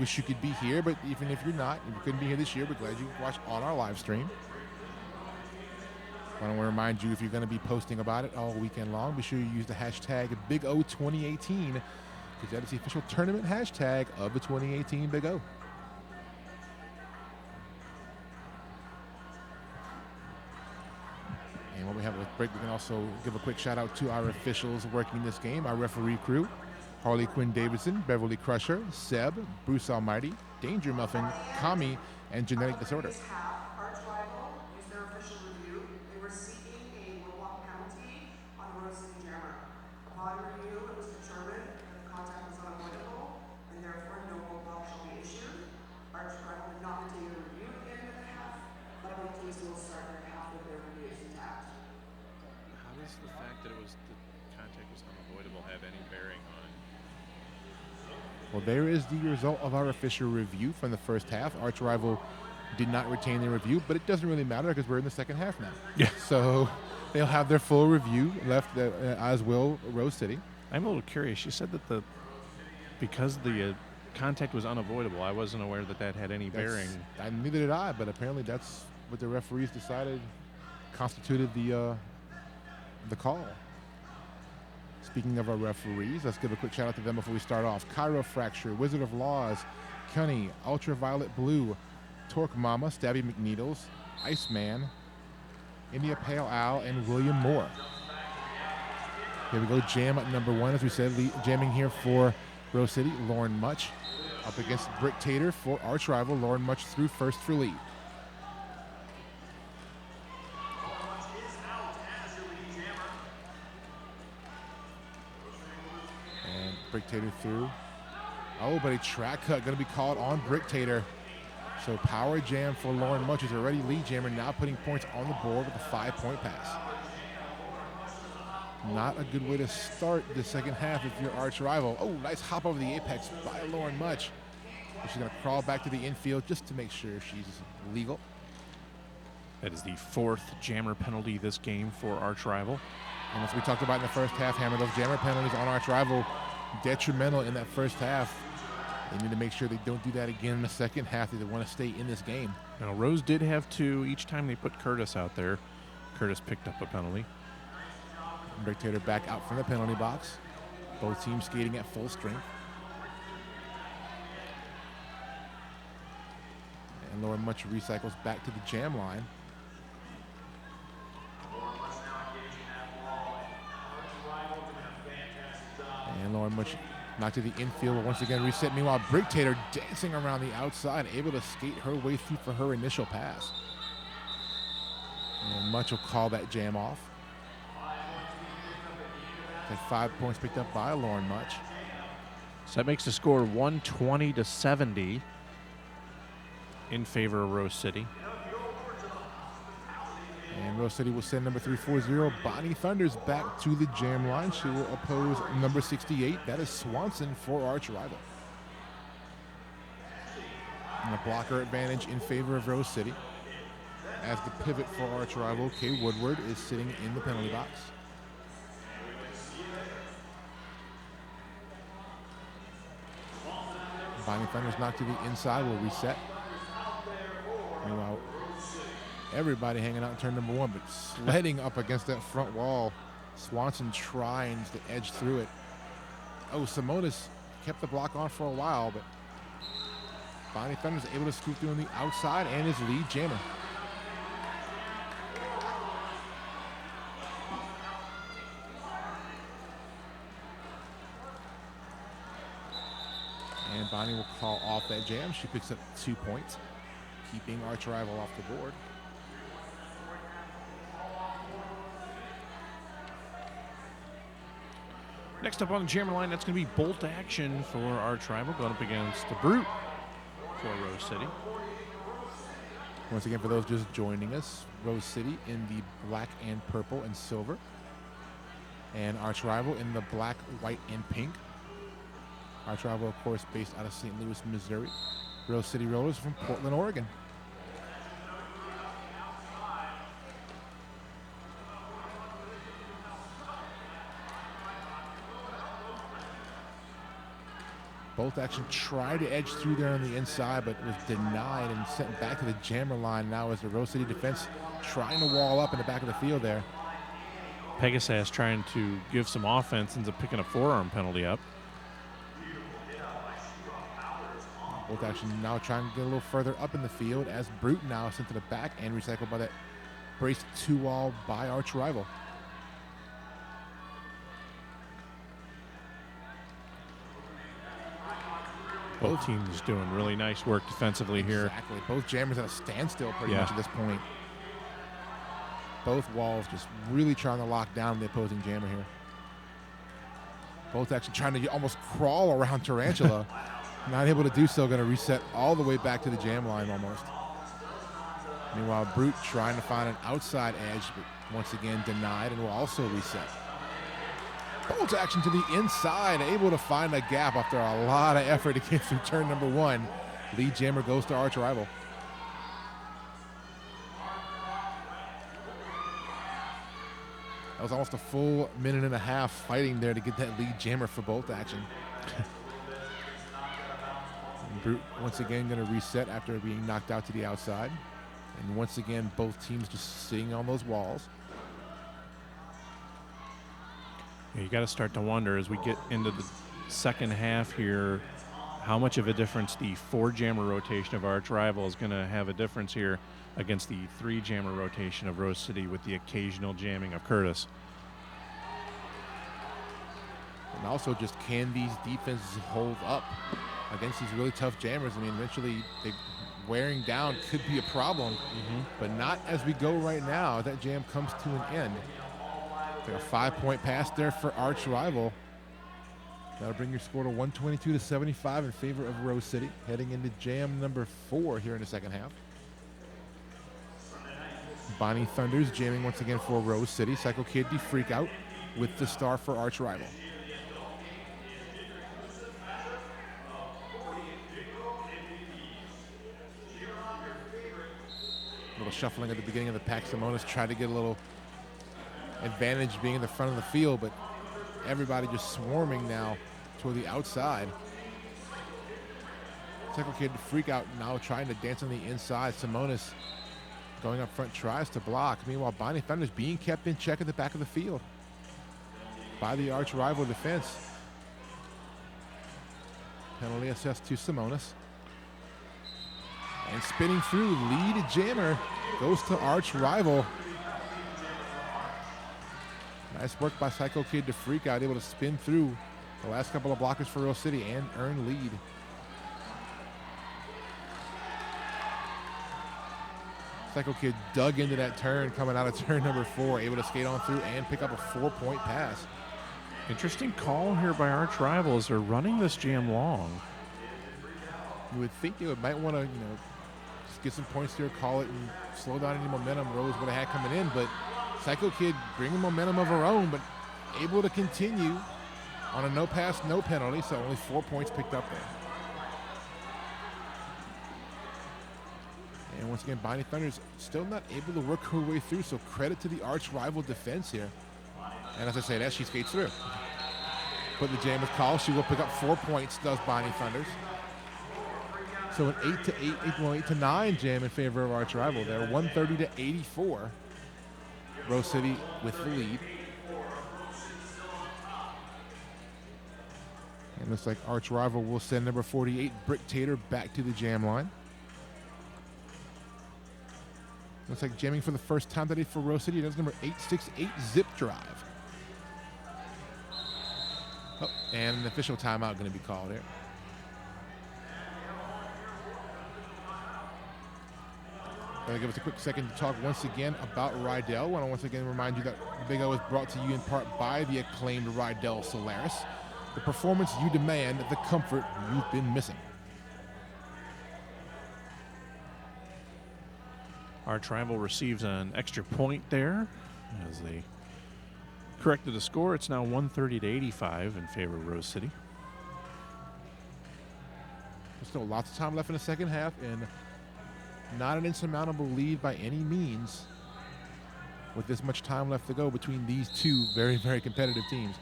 Wish you could be here, but even if you're not, if you couldn't be here this year, we're glad you watched on our live stream. I want to remind you, if you're going to be posting about it all weekend long, be sure you use the hashtag BigO2018 because that is the official tournament hashtag of the 2018 Big O. And while we have a break, we can also give a quick shout out to our officials working this game, our referee crew, Harley Quinn Davidson, Beverly Crusher, Seb, Bruce Almighty, Danger Muffin, Kami, and Genetic Disorder. Well, there is the result of our official review from the first half. Arch Rival did not retain their review, but it doesn't really matter because we're in the second half now. Yeah. So they'll have their full review left, as will Rose City. I'm a little curious. You said that because the contact was unavoidable, I wasn't aware that had any bearing. Neither did I, but apparently that's what the referees decided constituted the call. Speaking of our referees, let's give a quick shout out to them before we start off. Chirofracture, Wizard of Laws, Cunny, Ultraviolet Blue, Torque Mama, Stabby McNeedles, Iceman, India Pale Al, and William Moore. Here we go, jam at number 1, as we said, jamming here for Rose City, Lauren Much, up against Bricktator for Arch Rival. Lauren Much through first for lead. Bricktator through. Oh, but a track cut going to be called on Bricktator. So power jam for Lauren Much, who's already lead jammer, now putting points on the board with a 5-point pass. Not a good way to start the second half if you're Arch Rival. Oh, nice hop over the apex by Lauren Much. She's going to crawl back to the infield just to make sure she's legal. That is the 4th jammer penalty this game for Arch Rival. And as we talked about in the first half, Hammer, those jammer penalties on Arch Rival detrimental in that first half. They need to make sure they don't do that again in the second half if they want to stay in this game. Now, Rose did have 2 each time they put Curtis out there. Curtis picked up a penalty. Bricktator back out from the penalty box. Both teams skating at full strength. And Lauren Much recycles back to the jam line. And Lauren Much Knocked to the infield, but once again reset. Meanwhile, Brick Tater dancing around the outside, able to skate her way through for her initial pass. And Much will call that jam off. That 5 points picked up by Lauren Much. So that makes the score 120-70 in favor of Rose City. And Rose City will send number 340, Bonnie Thunders, back to the jam line. She will oppose number 68. That is Swanson for arch rival. And a blocker advantage in favor of Rose City. As the pivot for arch rival, Kay Woodward, is sitting in the penalty box. Bonnie Thunders knocked to the inside, will reset. Meanwhile, everybody hanging out in turn number 1, but sledding up against that front wall. Swanson trying to edge through it. Oh, Simonis kept the block on for a while, but Bonnie Thunders able to scoop through on the outside and his lead jammer. And Bonnie will call off that jam. She picks up 2 points, keeping arch rival off the board. Next up on the jammer line, that's going to be bolt action for arch rival going up against the Brute for Rose City. Once again, for those just joining us, Rose City in the black and purple and silver, and arch rival in the black, white, and pink. Arch rival, of course, based out of St. Louis, Missouri. Rose City Rollers from Portland, Oregon. Bolt action tried to edge through there on the inside, but was denied and sent back to the jammer line now as the Rose City defense trying to wall up in the back of the field there. Pegasus trying to give some offense, ends up picking a forearm penalty up. Bolt action now trying to get a little further up in the field as Brute now sent to the back and recycled by that braced 2-wall by arch rival. Both teams doing really nice work defensively here. Exactly. Both jammers at a standstill pretty much at this point. Both walls just really trying to lock down the opposing jammer here. Both actually trying to almost crawl around Tarantula. Not able to do so, going to reset all the way back to the jam line almost. Meanwhile, Brute trying to find an outside edge, but once again denied and will also reset. Bolt action to the inside, able to find a gap after a lot of effort to get through turn number 1. Lead jammer goes to arch rival. That was almost a full minute and a half fighting there to get that lead jammer for bolt action. Brute once again going to reset after being knocked out to the outside. And once again, both teams just sitting on those walls. You got to start to wonder as we get into the second half here, how much of a difference the 4-jammer rotation of arch rival is going to have a difference here against the 3-jammer rotation of Rose City with the occasional jamming of Curtis. And also just can these defenses hold up against these really tough jammers? I mean, eventually wearing down could be a problem, but not as we go right now. That jam comes to an end. Like a 5-point pass there for arch rival. That'll bring your score to 122-75 in favor of Rose City, heading into jam number 4 here in the second half. Bonnie Thunders jamming once again for Rose City. Psycho Kid the Freak Out with the star for arch rival. A little shuffling at the beginning of the pack. Simonis tried to get a little advantage being in the front of the field, but everybody just swarming now toward the outside. Psycho Kid Freak Out now trying to dance on the inside. Simonis going up front tries to block. Meanwhile, Bonnie Thunders being kept in check at the back of the field by the arch rival defense. Penalty assessed to Simonis. And spinning through, lead jammer goes to arch rival. Nice work by Psycho Kid to Freak Out, able to spin through The last couple of blockers for Rose City and earn lead. Psycho Kid dug into that turn coming out of turn number 4, able to skate on through and pick up a 4-point pass. Interesting call here by Arch Rivals. They're running this jam long. You would think they might want to, just get some points here, call it, and slow down any momentum Rose would have had coming in. But Psycho Kid bringing momentum of her own, but able to continue on a no pass, no penalty, so only 4 points picked up there. And once again, Bonnie Thunder's still not able to work her way through, so credit to the Arch Rival defense here. And as I say that, she skates through. But the jam is called. She will pick up 4 points, does Bonnie Thunders. So an 8-9 jam in favor of Arch Rival there. 130-84. Rose City with the lead. And looks like Arch Rival will send number 48, Brick Tater, back to the jam line. Looks like jamming for the first time today for Rose City. That's number 868, Zip Drive. Oh, and an official timeout going to be called here. Going to give us a quick second to talk once again about Rydell. I want to once again remind you that the Big O is brought to you in part by the acclaimed Rydell Solaris. The performance you demand, the comfort you've been missing. Arch Rival receives an extra point there as they corrected the score. It's now 130-85 in favor of Rose City. There's still lots of time left in the second half, and not an insurmountable lead by any means with this much time left to go between these two very, very competitive teams.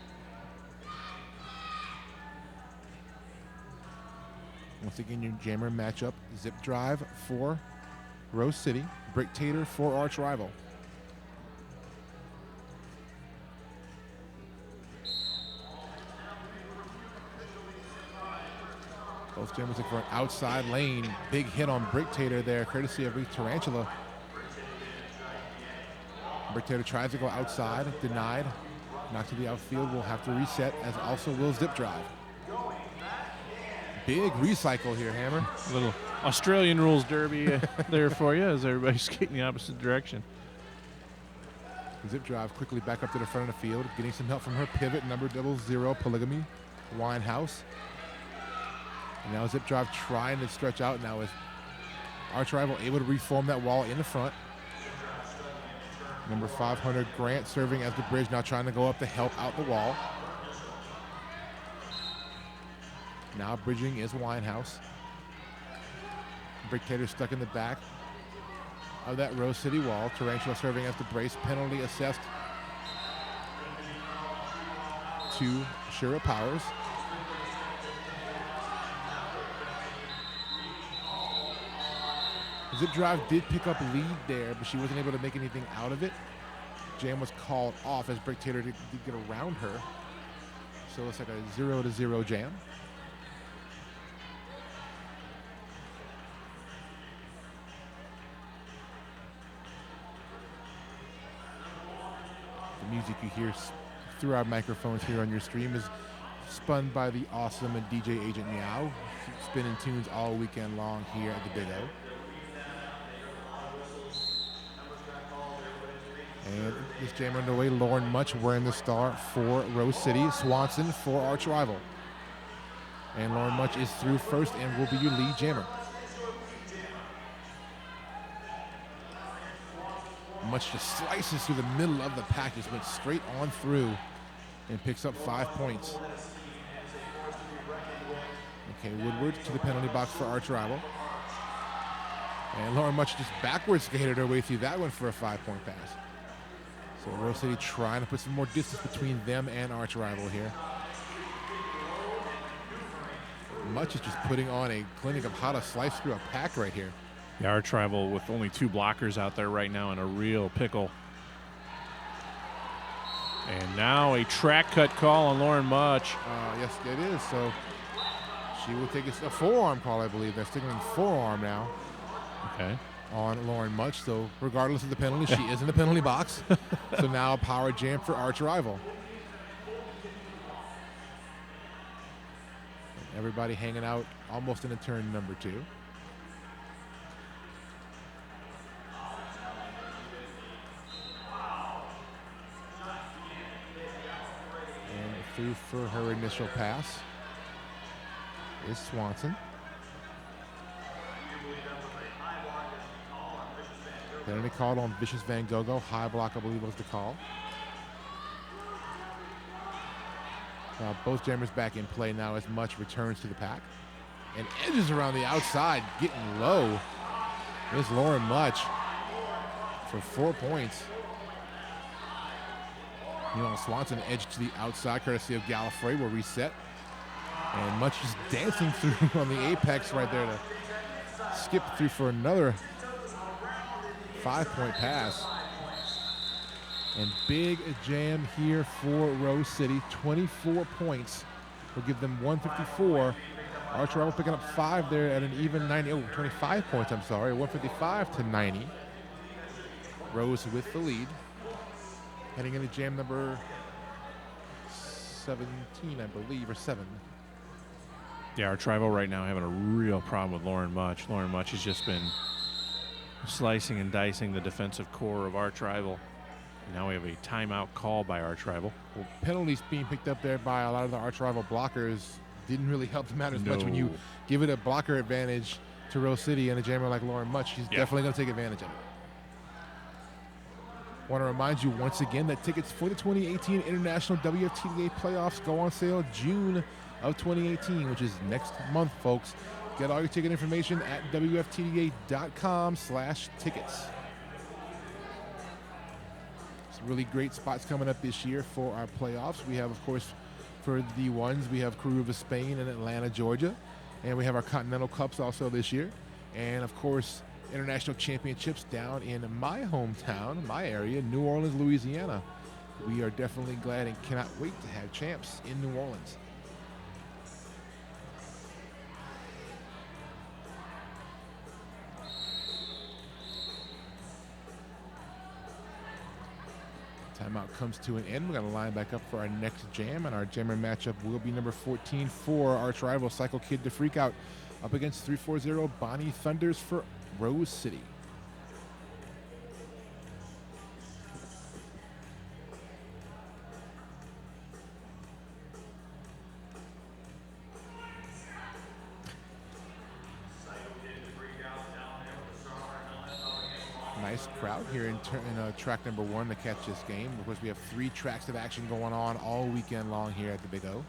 Once again, your jammer matchup, Zip Drive for Rose City, Brick Tater for Arch Rival. Both jammers looking for an outside lane. Big hit on Brick Tater there, courtesy of Tarantula. Brick Tater tries to go outside, denied. Knocked to the outfield, will have to reset, as also will Zip Drive. Big recycle here, Hammer. A little Australian rules derby there for you as everybody's skating the opposite direction. Zip Drive quickly back up to the front of the field, getting some help from her pivot, number 00, Polygamy, Winehouse. And now Zip Drive trying to stretch out now, as Arch Rival able to reform that wall in the front. Number 500, Grant, serving as the bridge, now trying to go up to help out the wall. Now bridging is Winehouse. Brick Tater stuck in the back of that Rose City wall. Tarantula serving as the brace. Penalty assessed to Shira Powers. Zip Drive did pick up lead there, but she wasn't able to make anything out of it. Jam was called off as Brick Tater did get around her. So it's like a 0-0 jam. The music you hear through our microphones here on your stream is spun by the awesome and DJ Agent Meow, spinning tunes all weekend long here at the Big O. And this jam underway, Lauren Much wearing the star for Rose City, Swanson for Arch Rival. And Lauren Much is through first and will be your lead jammer. Much just slices through the middle of the pack, just went straight on through and picks up 5 points. Okay, Woodward to the penalty box for Arch Rival. And Lauren Much just backwards skated her way through that one for a 5-point pass. So Rose City trying to put some more distance between them and Arch Rival here. Much is just putting on a clinic of how to slice through a pack right here. The Arch Rival with only 2 blockers out there right now in a real pickle. And now a track cut call on Lauren Much. Yes, it is. So she will take a forearm call, I believe. They're sticking forearm now. Okay. On Lauren Much. So regardless of the penalty, she is in the penalty box. So now a power jam for Arch Rival. Everybody hanging out almost in a turn number 2. And through for her initial pass is Swanson. Penalty called on Vicious Van Gogh. High block, I believe, was the call. Both jammers back in play now as Much returns to the pack. And edges around the outside, getting low. There's Lauren Much for 4 points. Swanson edged to the outside, courtesy of Gallifrey, will reset. And Much just dancing through on the apex right there to skip through for another 5-point pass. And big jam here for Rose City. 24 points will give them 154. Arch Rival picking up 5 there at an even 90. Oh, 25 points, I'm sorry. 155 to 90. Rose with the lead. Heading into jam number 17, I believe, or 7. Yeah, Arch Rival right now having a real problem with Lauren Much. Lauren Much has just been slicing and dicing the defensive core of Arch Rival. Now we have a timeout call by Arch Rival. Well, penalties being picked up there by a lot of the Arch Rival blockers didn't really help them out as much when you give it a blocker advantage to Rose City and a jammer like Lauren Much. She's definitely going to take advantage of it. Want to remind you once again that tickets for the 2018 International WFTDA playoffs go on sale June of 2018, which is next month, folks. Get all your ticket information at WFTDA.com/tickets. Really great spots coming up this year for our playoffs. We have, of course, for the ones, we have Caruba of Spain and Atlanta, Georgia. And we have our Continental Cups also this year. And, of course, international championships down in my hometown, my area, New Orleans, Louisiana. We are definitely glad and cannot wait to have champs in New Orleans. Timeout comes to an end. We're going to line back up for our next jam, and our jammer matchup will be number 14 for Arch Rival Psycho Kid to Freak Out up against 340 Bonnie Thunders for Rose City. Nice crowd here in track number 1 to catch this game. Of course, we have 3 tracks of action going on all weekend long here at the Big O.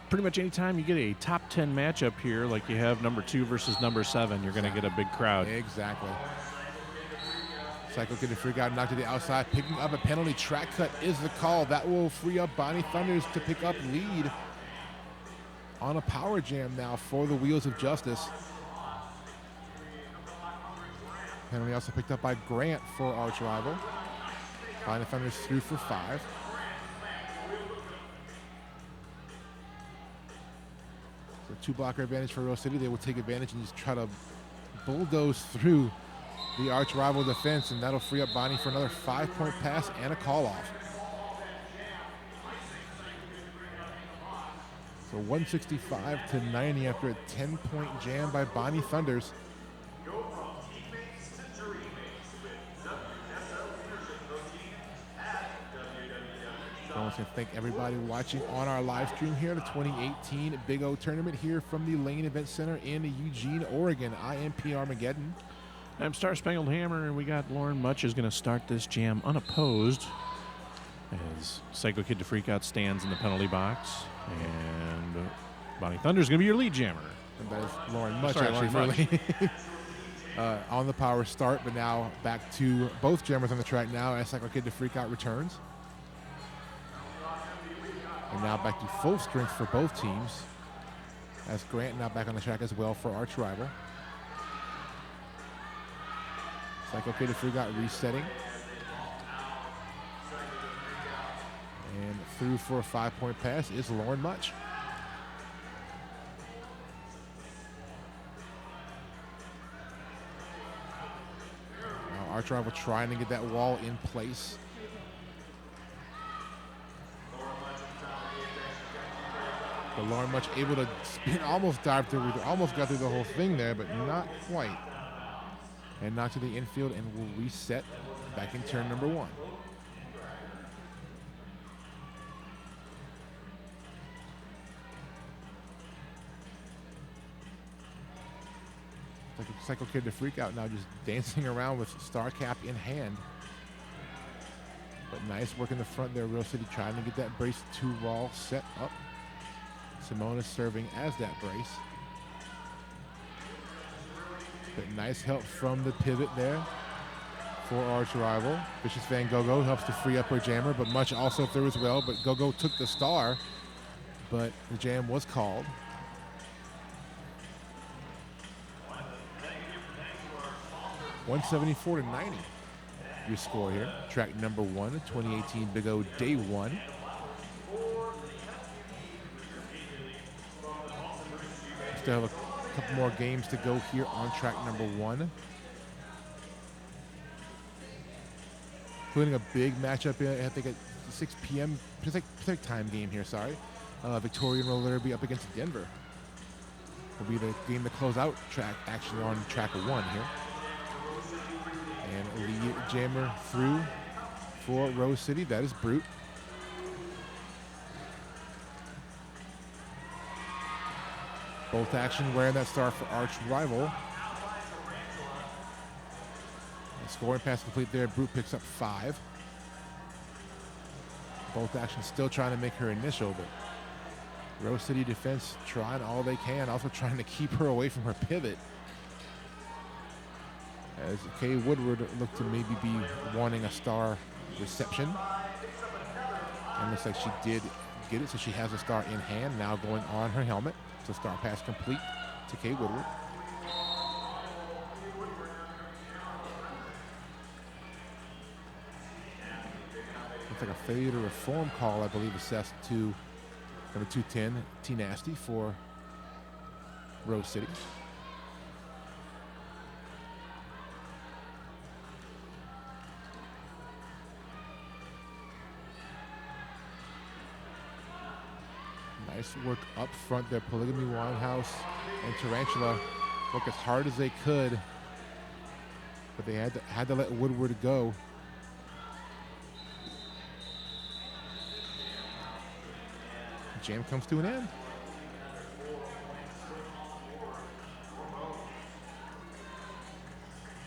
Pretty much anytime you get a top 10 matchup here, like you have number 2 versus number 7, you're going to get a big crowd. Exactly. Psycho Kid to Freak Out knocked to the outside, picking up a penalty. Track cut is the call. That will free up Bonnie Thunders to pick up lead on a power jam now for the Wheels of Justice. Penalty also picked up by Grant for Arch Rival. Bonnie Thunders through for 5. So 2 blocker advantage for Rose City. They will take advantage and just try to bulldoze through the Arch Rival defense, and that'll free up Bonnie for another 5-point pass and a call-off. So 165 to 90 after a 10-point jam by Bonnie Thunders. I want to thank everybody watching on our live stream here, the 2018 Big O Tournament here from the Lane Event Center in Eugene, Oregon. I am P. Armageddon. I'm Star Spangled Hammer, and we got Lauren Much is going to start this jam unopposed as Psycho Kid to Freak Out stands in the penalty box. And Bonnie Thunder is going to be your lead jammer. And that is Lauren Much, actually, really. On the power start, but now back to both jammers on the track now as Psycho Kid to Freak Out returns. And now back to full strength for both teams as Grant now back on the track as well for Arch Rival. Psycho Kid to Freak Out resetting. And through for a 5-point pass is Lauren Much. Now Arch Rival trying to get that wall in place. But Lauren Much able to spin, almost dive through, almost got through the whole thing there, but not quite. And knocked to the infield and will reset back in turn number 1. Like a Psycho Kid to freak out now, just dancing around with Star Cap in hand. But nice work in the front there, Rose City trying to get that brace 2-wall set up. Simone is serving as that brace. But nice help from the pivot there for arch rival. Vicious Van Gogo helps to free up her jammer, but Much also through as well. But Gogo took the star, but the jam was called. $174-90. Your score here. Track number 1, 2018 Big O Day 1. Still have a couple more games to go here on track number 1. Including a big matchup, I think at 6 p.m. Pacific time game here, sorry. Victorian Roller Derby up against Denver. Will be the game to close out track action on track 1 here. And lead jammer through for Rose City. That is Brute. Both action wearing that star for arch rival. And scoring pass complete there. Brute picks up 5. Both action still trying to make her initial, but Rose City defense trying all they can, also trying to keep her away from her pivot. As Kay Woodward looked to maybe be wanting a star reception. And looks like she did get it, so she has a star in hand, now going on her helmet. So star pass complete to Kay Woodward. Looks like a failure to reform call, I believe, assessed to number 210, T Nasty for Rose City. Nice work up front there. Polygamy Winehouse and Tarantula work as hard as they could, but they had to let Woodward go. Jam comes to an end.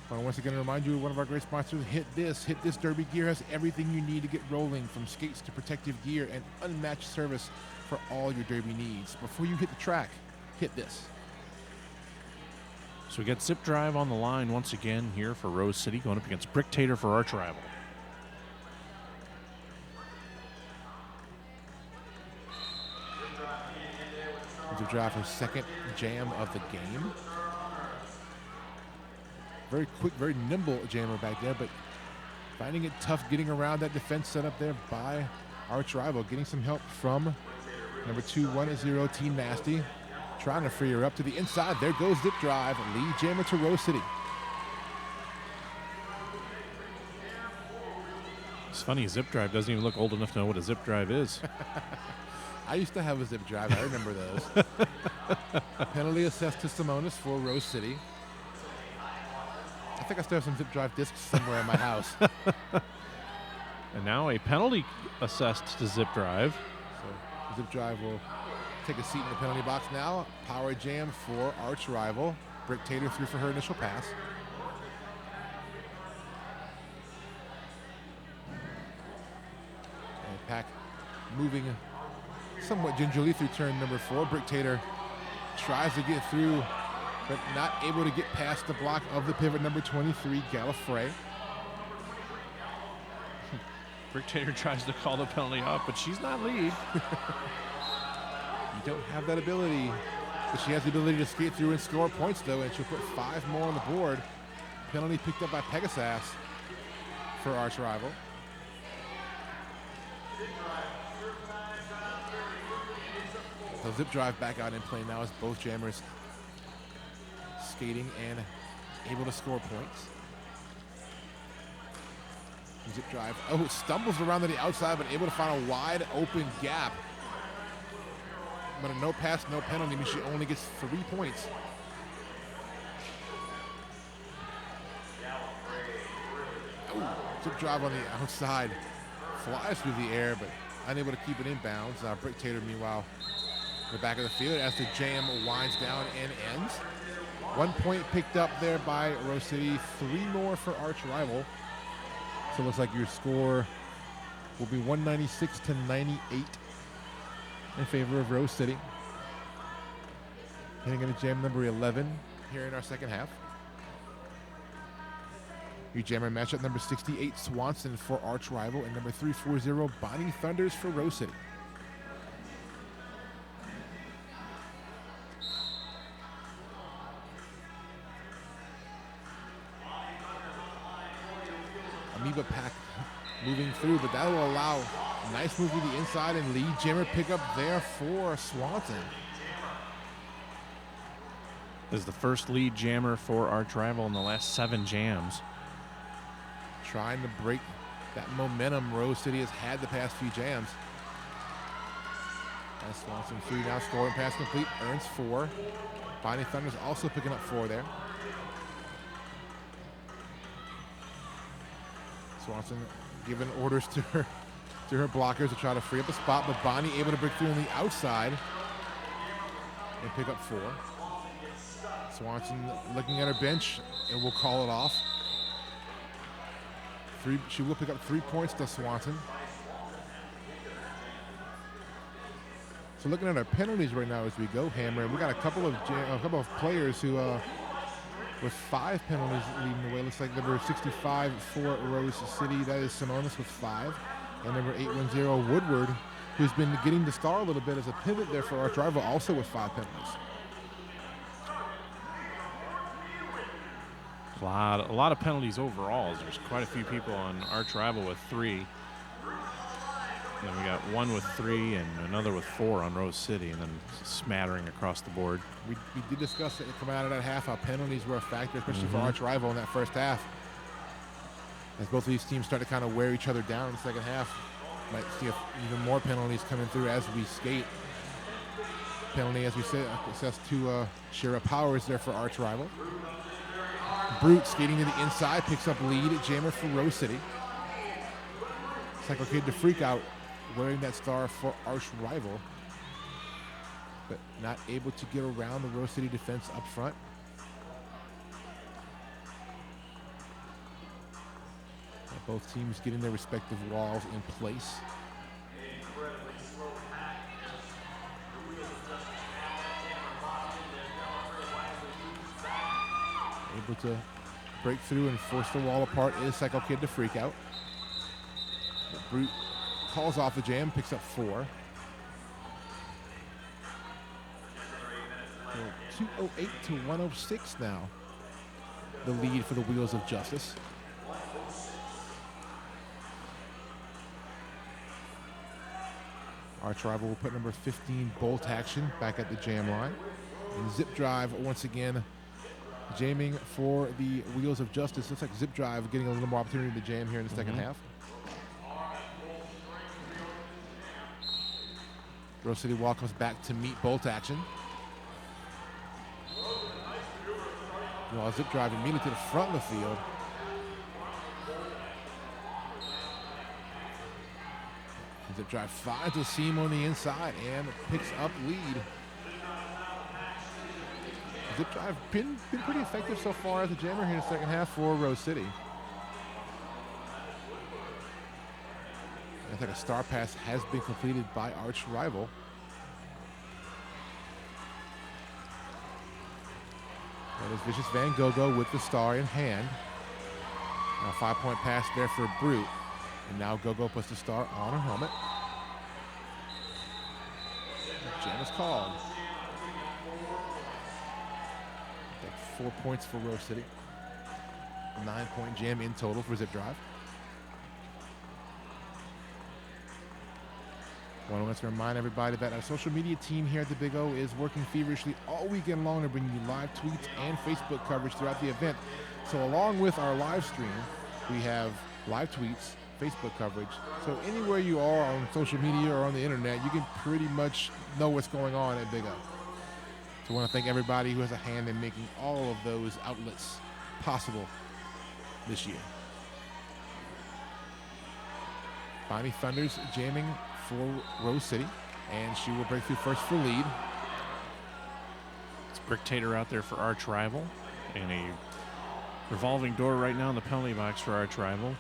I want to once again remind you of one of our great sponsors, Hit This. Hit This Derby gear has everything you need to get rolling, from skates to protective gear and unmatched service for all your derby needs. Before you hit the track, Hit This. So we got Zip Drive on the line once again here for Rose City, going up against Brick Tater for arch rival. Zip Drive, her second jam of the game. Very quick, very nimble jammer back there, but finding it tough getting around that defense set up there by arch rival. Getting some help from number 210, Team Nasty. Trying to free her up to the inside. There goes Zip Drive. Lead jammer to Rose City. It's funny, Zip Drive doesn't even look old enough to know what a Zip Drive is. I used to have a Zip Drive. I remember those. Penalty assessed to Simonis for Rose City. I think I still have some Zip Drive discs somewhere in my house. And now a penalty assessed to Zip Drive. So Zip Drive will take a seat in the penalty box now. Power jam for arch rival. Brick Tater through for her initial pass. And Pack moving somewhat gingerly through turn number 4. Brick Tater tries to get through, but not able to get past the block of the pivot number 23, Gallifrey. Brick Tater tries to call the penalty off, but she's not lead. You don't have that ability, but she has the ability to skate through and score points, though, and she'll put 5 more on the board. Penalty picked up by Pegasus for arch rival. So Zip Drive back out in play now as both jammers skating and able to score points. Zip Drive, stumbles around to the outside, but able to find a wide open gap. but a no pass, no penalty means she only gets 3 points. Zip drive on the outside, flies through the air, but unable to keep it in bounds. Brick Tater, meanwhile, in the back of the field as the jam winds down and ends. 1 point picked up there by Rose City, 3 more for arch rival. So it looks like your score will be 196-98 in favor of Rose City. Hitting into jam number 11 here in our second half. Your jammer matchup number 68 Swanson for arch rival and number 340 Bonnie Thunders for Rose City. Amoeba Pack moving through, but that will allow a nice move to the inside and lead jammer pickup there for Swanson. This is the first lead jammer for arch rival in the last 7 jams. Trying to break that momentum Rose City has had the past few jams. As Swanson 3 now scoring pass complete, earns 4. Bonnie Thunder's also picking up 4 there. Swanson giving orders to her blockers to try to free up a spot, but Bonnie able to break through on the outside and pick up 4. Swanson looking at her bench and will call it off. She will pick up 3 points to Swanson. So looking at our penalties right now as we go, Hammer, we got a couple of players who with 5 penalties leading the way. Looks like number 65 for Rose City, that is Simonis with 5, and number 810 Woodward, who's been getting the star a little bit as a pivot there for arch rival, also with 5 penalties. A lot of penalties overall. There's quite a few people on arch rival with 3. Then we got 1 with 3 and another with 4 on Rose City, and then smattering across the board. We did discuss it coming out of that half, how penalties were a factor, especially for arch rival in that first half. As both of these teams start to kind of wear each other down in the second half, might see even more penalties coming through as we skate. Penalty, as we said, access to Shira Powers there for arch rival. Brute skating to the inside, picks up lead at jammer for Rose City. Psycho Kid to freak out, wearing that star for arch rival, but not able to get around the Rose City defense up front. Both teams getting their respective walls in place. Able to break through and force the wall apart is Psycho Kid to freak out. Brute calls off the jam, picks up 4. 208 to 106 now. The lead for the Wheels of Justice. Arch rival will put number 15 Bolt Action back at the jam line. And Zip Drive once again jamming for the Wheels of Justice. Looks like Zip Drive getting a little more opportunity to jam here in the second half. Rose City Wall comes back to meet Bolt Action. Well, Zip Drive immediately to the front of the field. Zip Drive finds a seam on the inside and picks up lead. Zip Drive been pretty effective so far as a jammer here in the second half for Rose City. I think a star pass has been completed by arch rival. That is Vicious Van Gogh with the star in hand. Now 5-point pass there for Brute. And now Gogo puts the star on her helmet. Jam is called. 4 points for Rose City. 9-point jam in total for Zip Drive. Want to remind everybody that our social media team here at the Big O is working feverishly all weekend long to bring you live tweets and Facebook coverage throughout the event. So along with our live stream, we have live tweets, Facebook coverage. So anywhere you are on social media or on the internet, you can pretty much know what's going on at Big O. So I want to thank everybody who has a hand in making all of those outlets possible this year. Bonnie Thunder's jamming for Rose City, and she will break through first for lead. It's Brick Tater out there for Arch Rival, and a revolving door right now in the penalty box for Arch Rival.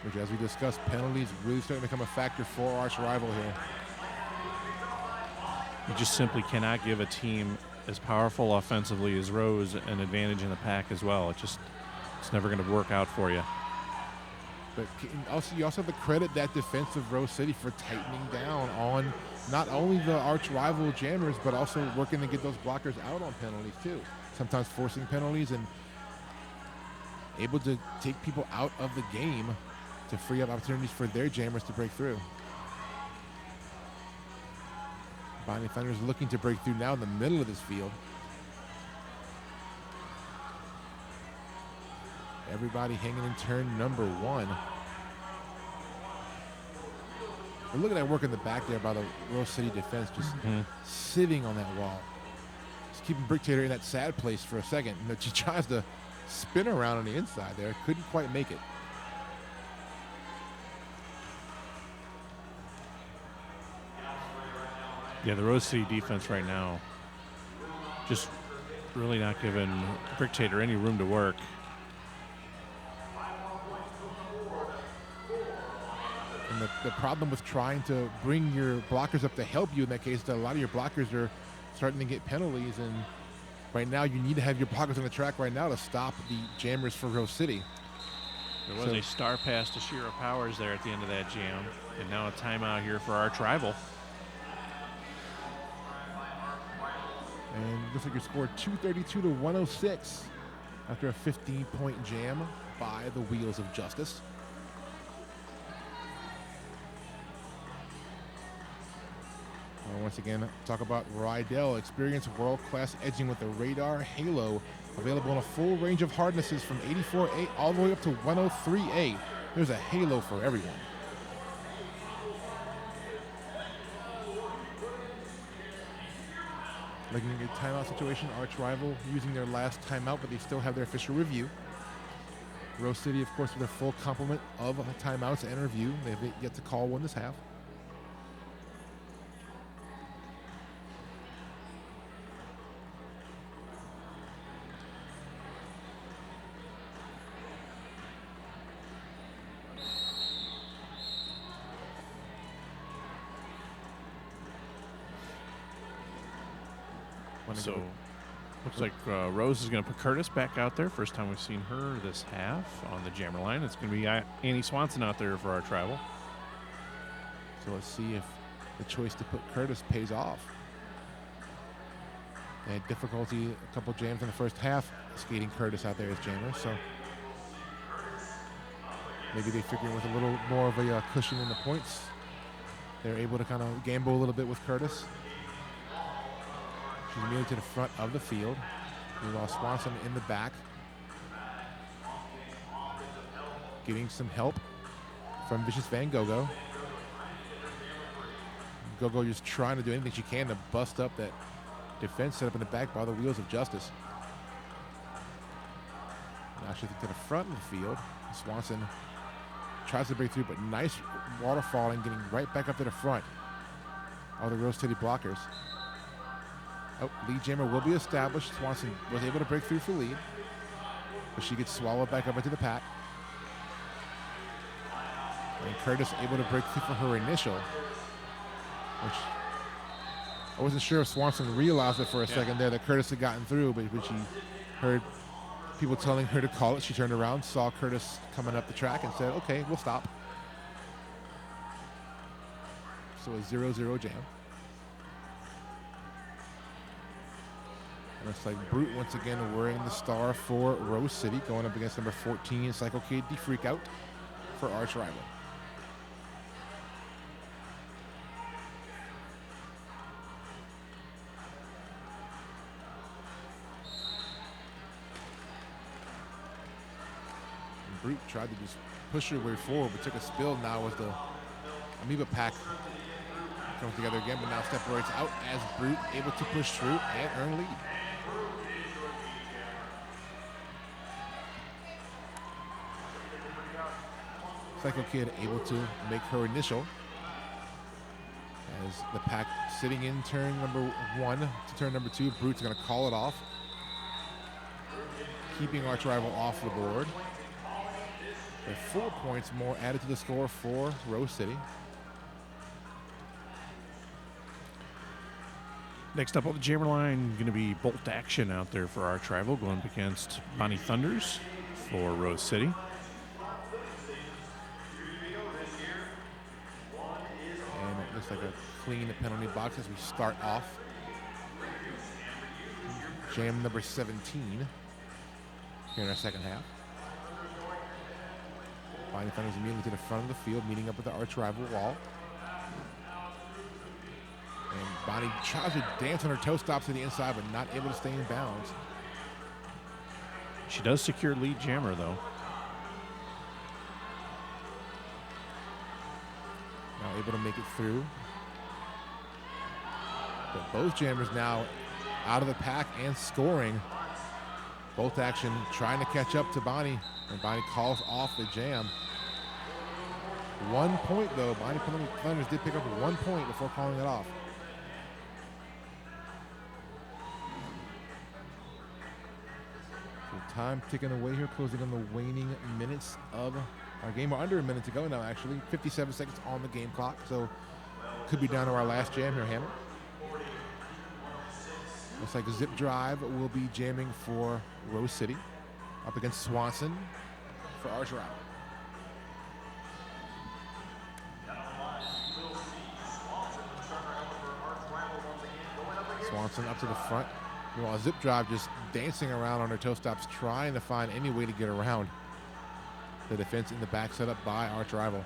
Which, as we discussed, penalties really starting to become a factor for Arch Rival here. You just simply cannot give a team as powerful offensively as Rose an advantage in the pack as well. It's never going to work out for you. But you also have to credit that defense of Rose City for tightening down on not only the Arch Rival jammers, but also working to get those blockers out on penalties too. Sometimes forcing penalties and able to take people out of the game to free up opportunities for their jammers to break through. Bonnie Thunder is looking to break through now in the middle of this field. Everybody hanging in turn number 1. We're looking at work in the back there by the Rose City defense, just sitting on that wall. Just keeping Brick Tater in that sad place for a second. And she tries to spin around on the inside there. Couldn't quite make it. Yeah, the Rose City defense right now just really not giving Brick Tater any room to work. And the problem with trying to bring your blockers up to help you in that case is that a lot of your blockers are starting to get penalties, and right now you need to have your blockers on the track right now to stop the jammers for Rose City. There was a star pass to Shira Powers there at the end of that jam, and now a timeout here for Arch Rival. And looks like you scored 232 to 106 after a 15-point jam by the Wheels of Justice. Once again, talk about Rydell. Experience world-class edging with the Radar Halo. Available in a full range of hardnesses from 84A all the way up to 103A. There's a Halo for everyone. Looking at a timeout situation, Arch Rival using their last timeout, but they still have their official review. Rose City, of course, with their full complement of timeouts and review. They've yet to call one this half. So, looks like Rose is going to put Curtis back out there. First time we've seen her this half on the jammer line. It's going to be Annie Swanson out there for our Rival. So let's see if the choice to put Curtis pays off. They had difficulty, a couple jams in the first half, skating Curtis out there as jammer. So maybe they figure with a little more of a cushion in the points, they're able to kind of gamble a little bit with Curtis. She's immediately to the front of the field. Meanwhile, Swanson in the back, getting some help from Vicious Van Gogo. Gogo just trying to do anything she can to bust up that defense set up in the back by the Wheels of Justice. Now she's to the front of the field. Swanson tries to break through, but nice waterfalling, getting right back up to the front. All the Rose City blockers. Oh, lead jammer will be established. Swanson was able to break through for lead, but she gets swallowed back up into the pack. And Curtis able to break through for her initial, which I wasn't sure if Swanson realized it for a second there that Curtis had gotten through, but when she heard people telling her to call it, she turned around, saw Curtis coming up the track, and said, okay, we'll stop. So a 0-0 jam. Looks like Brute once again wearing the star for Rose City, going up against number 14, Psycho Kid the Freak Out for Arch Rival. Brute tried to just push her way forward, but took a spill now as the Amoeba pack comes together again, but now separates out as Brute able to push through and earn lead. Psycho Kid able to make her initial as the pack sitting in turn number 1 to turn number 2. Brute's going to call it off, keeping Arch Rival off the board. With 4 points more added to the score for Rose City. Next up on the jammer line, going to be Bolt Action out there for Arch Rival, going up against Bonnie Thunders for Rose City. And it looks like a clean penalty box as we start off. Jam number 17 here in our second half. Bonnie Thunders immediately to the front of the field, meeting up with the Arch Rival wall. And Bonnie tries to dance on her toe stops to the inside, but not able to stay in bounds. She does secure lead jammer, though. Now able to make it through. But both jammers now out of the pack and scoring. Bolt Action trying to catch up to Bonnie, and Bonnie calls off the jam. 1 point, though. Bonnie Thunders did pick up 1 point before calling it off. So time ticking away here, closing on the waning minutes of our game. We're under a minute to go now, actually. 57 seconds on the game clock, so could be down to our last jam here, Hammer. Looks like Zip Drive will be jamming for Rose City, up against Swanson for Arch Rival. Swanson up to the front. Meanwhile, Zip Drive just dancing around on her toe stops, trying to find any way to get around the defense in the back set up by Arch Rival.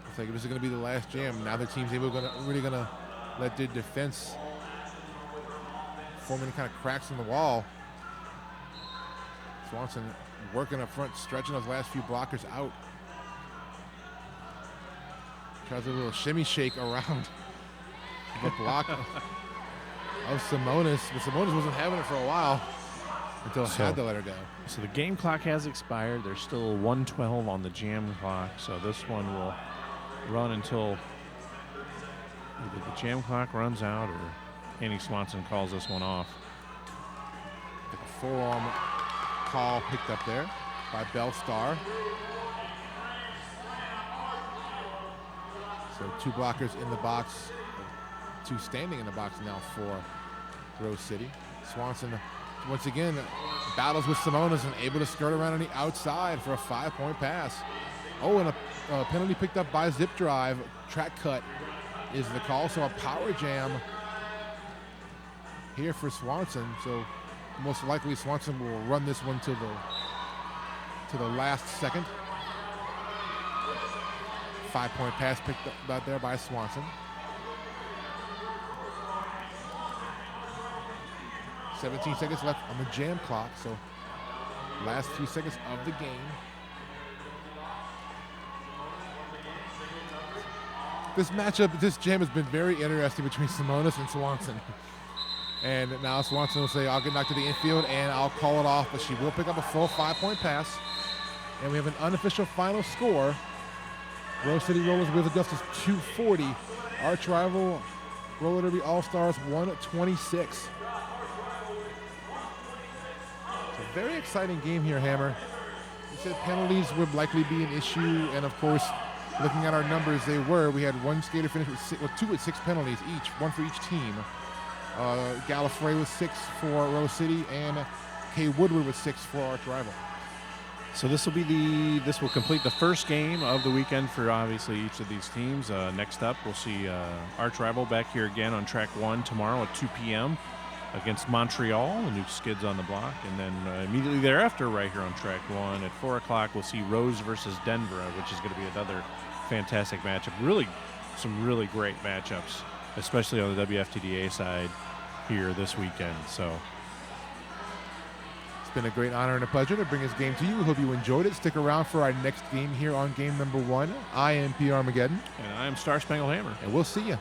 Looks like this is going to be the last jam. Now the team's really going to let their defense form any kind of cracks in the wall. Swanson working up front, stretching those last few blockers out. Tries a little shimmy shake around the block of Simonis, but Simonis wasn't having it for a while until I had to let her go. So the game clock has expired. There's still 1:12 on the jam clock, so this one will run until either the jam clock runs out or Annie Swanson calls this one off. The forearm call picked up there by Bellstar. So 2 blockers in the box, 2 standing in the box now for Rose City. Swanson, once again, battles with Simonis and able to skirt around on the outside for a 5-point pass. Oh, and a penalty picked up by Zip Drive. Track cut is the call, so a power jam here for Swanson. So most likely Swanson will run this one to the last second. 5-point pass picked up out there by Swanson. 17 seconds left on the jam clock, so last few seconds of the game. This matchup, this jam has been very interesting between Simonis and Swanson. And now Swanson will say, I'll get knocked to the infield and I'll call it off, but she will pick up a full 5-point pass. And we have an unofficial final score. Rose City Rollers with Augustus 240. Arch Rival Roller Derby All-Stars 126. It's a very exciting game here, Hammer. You said penalties would likely be an issue, and of course, looking at our numbers, they were. We had 1 skater finish with 2 with 6 penalties each, 1 for each team. Gallifrey with 6 for Rose City, and Kay Woodward with 6 for Arch Rival. So this will complete the first game of the weekend for obviously each of these teams. Next up, we'll see Arch Rival back here again on track 1 tomorrow at 2 p.m. against Montreal, the new skids on the block. And then immediately thereafter, right here on track 1 at 4 o'clock, we'll see Rose versus Denver, which is going to be another fantastic matchup. Some really great matchups especially on the WFTDA side here this weekend. So it's been a great honor and a pleasure to bring this game to you. We hope you enjoyed it. Stick around for our next game here on game number 1. I am P. Armageddon. And I am Star Spangled Hammer. And we'll see you.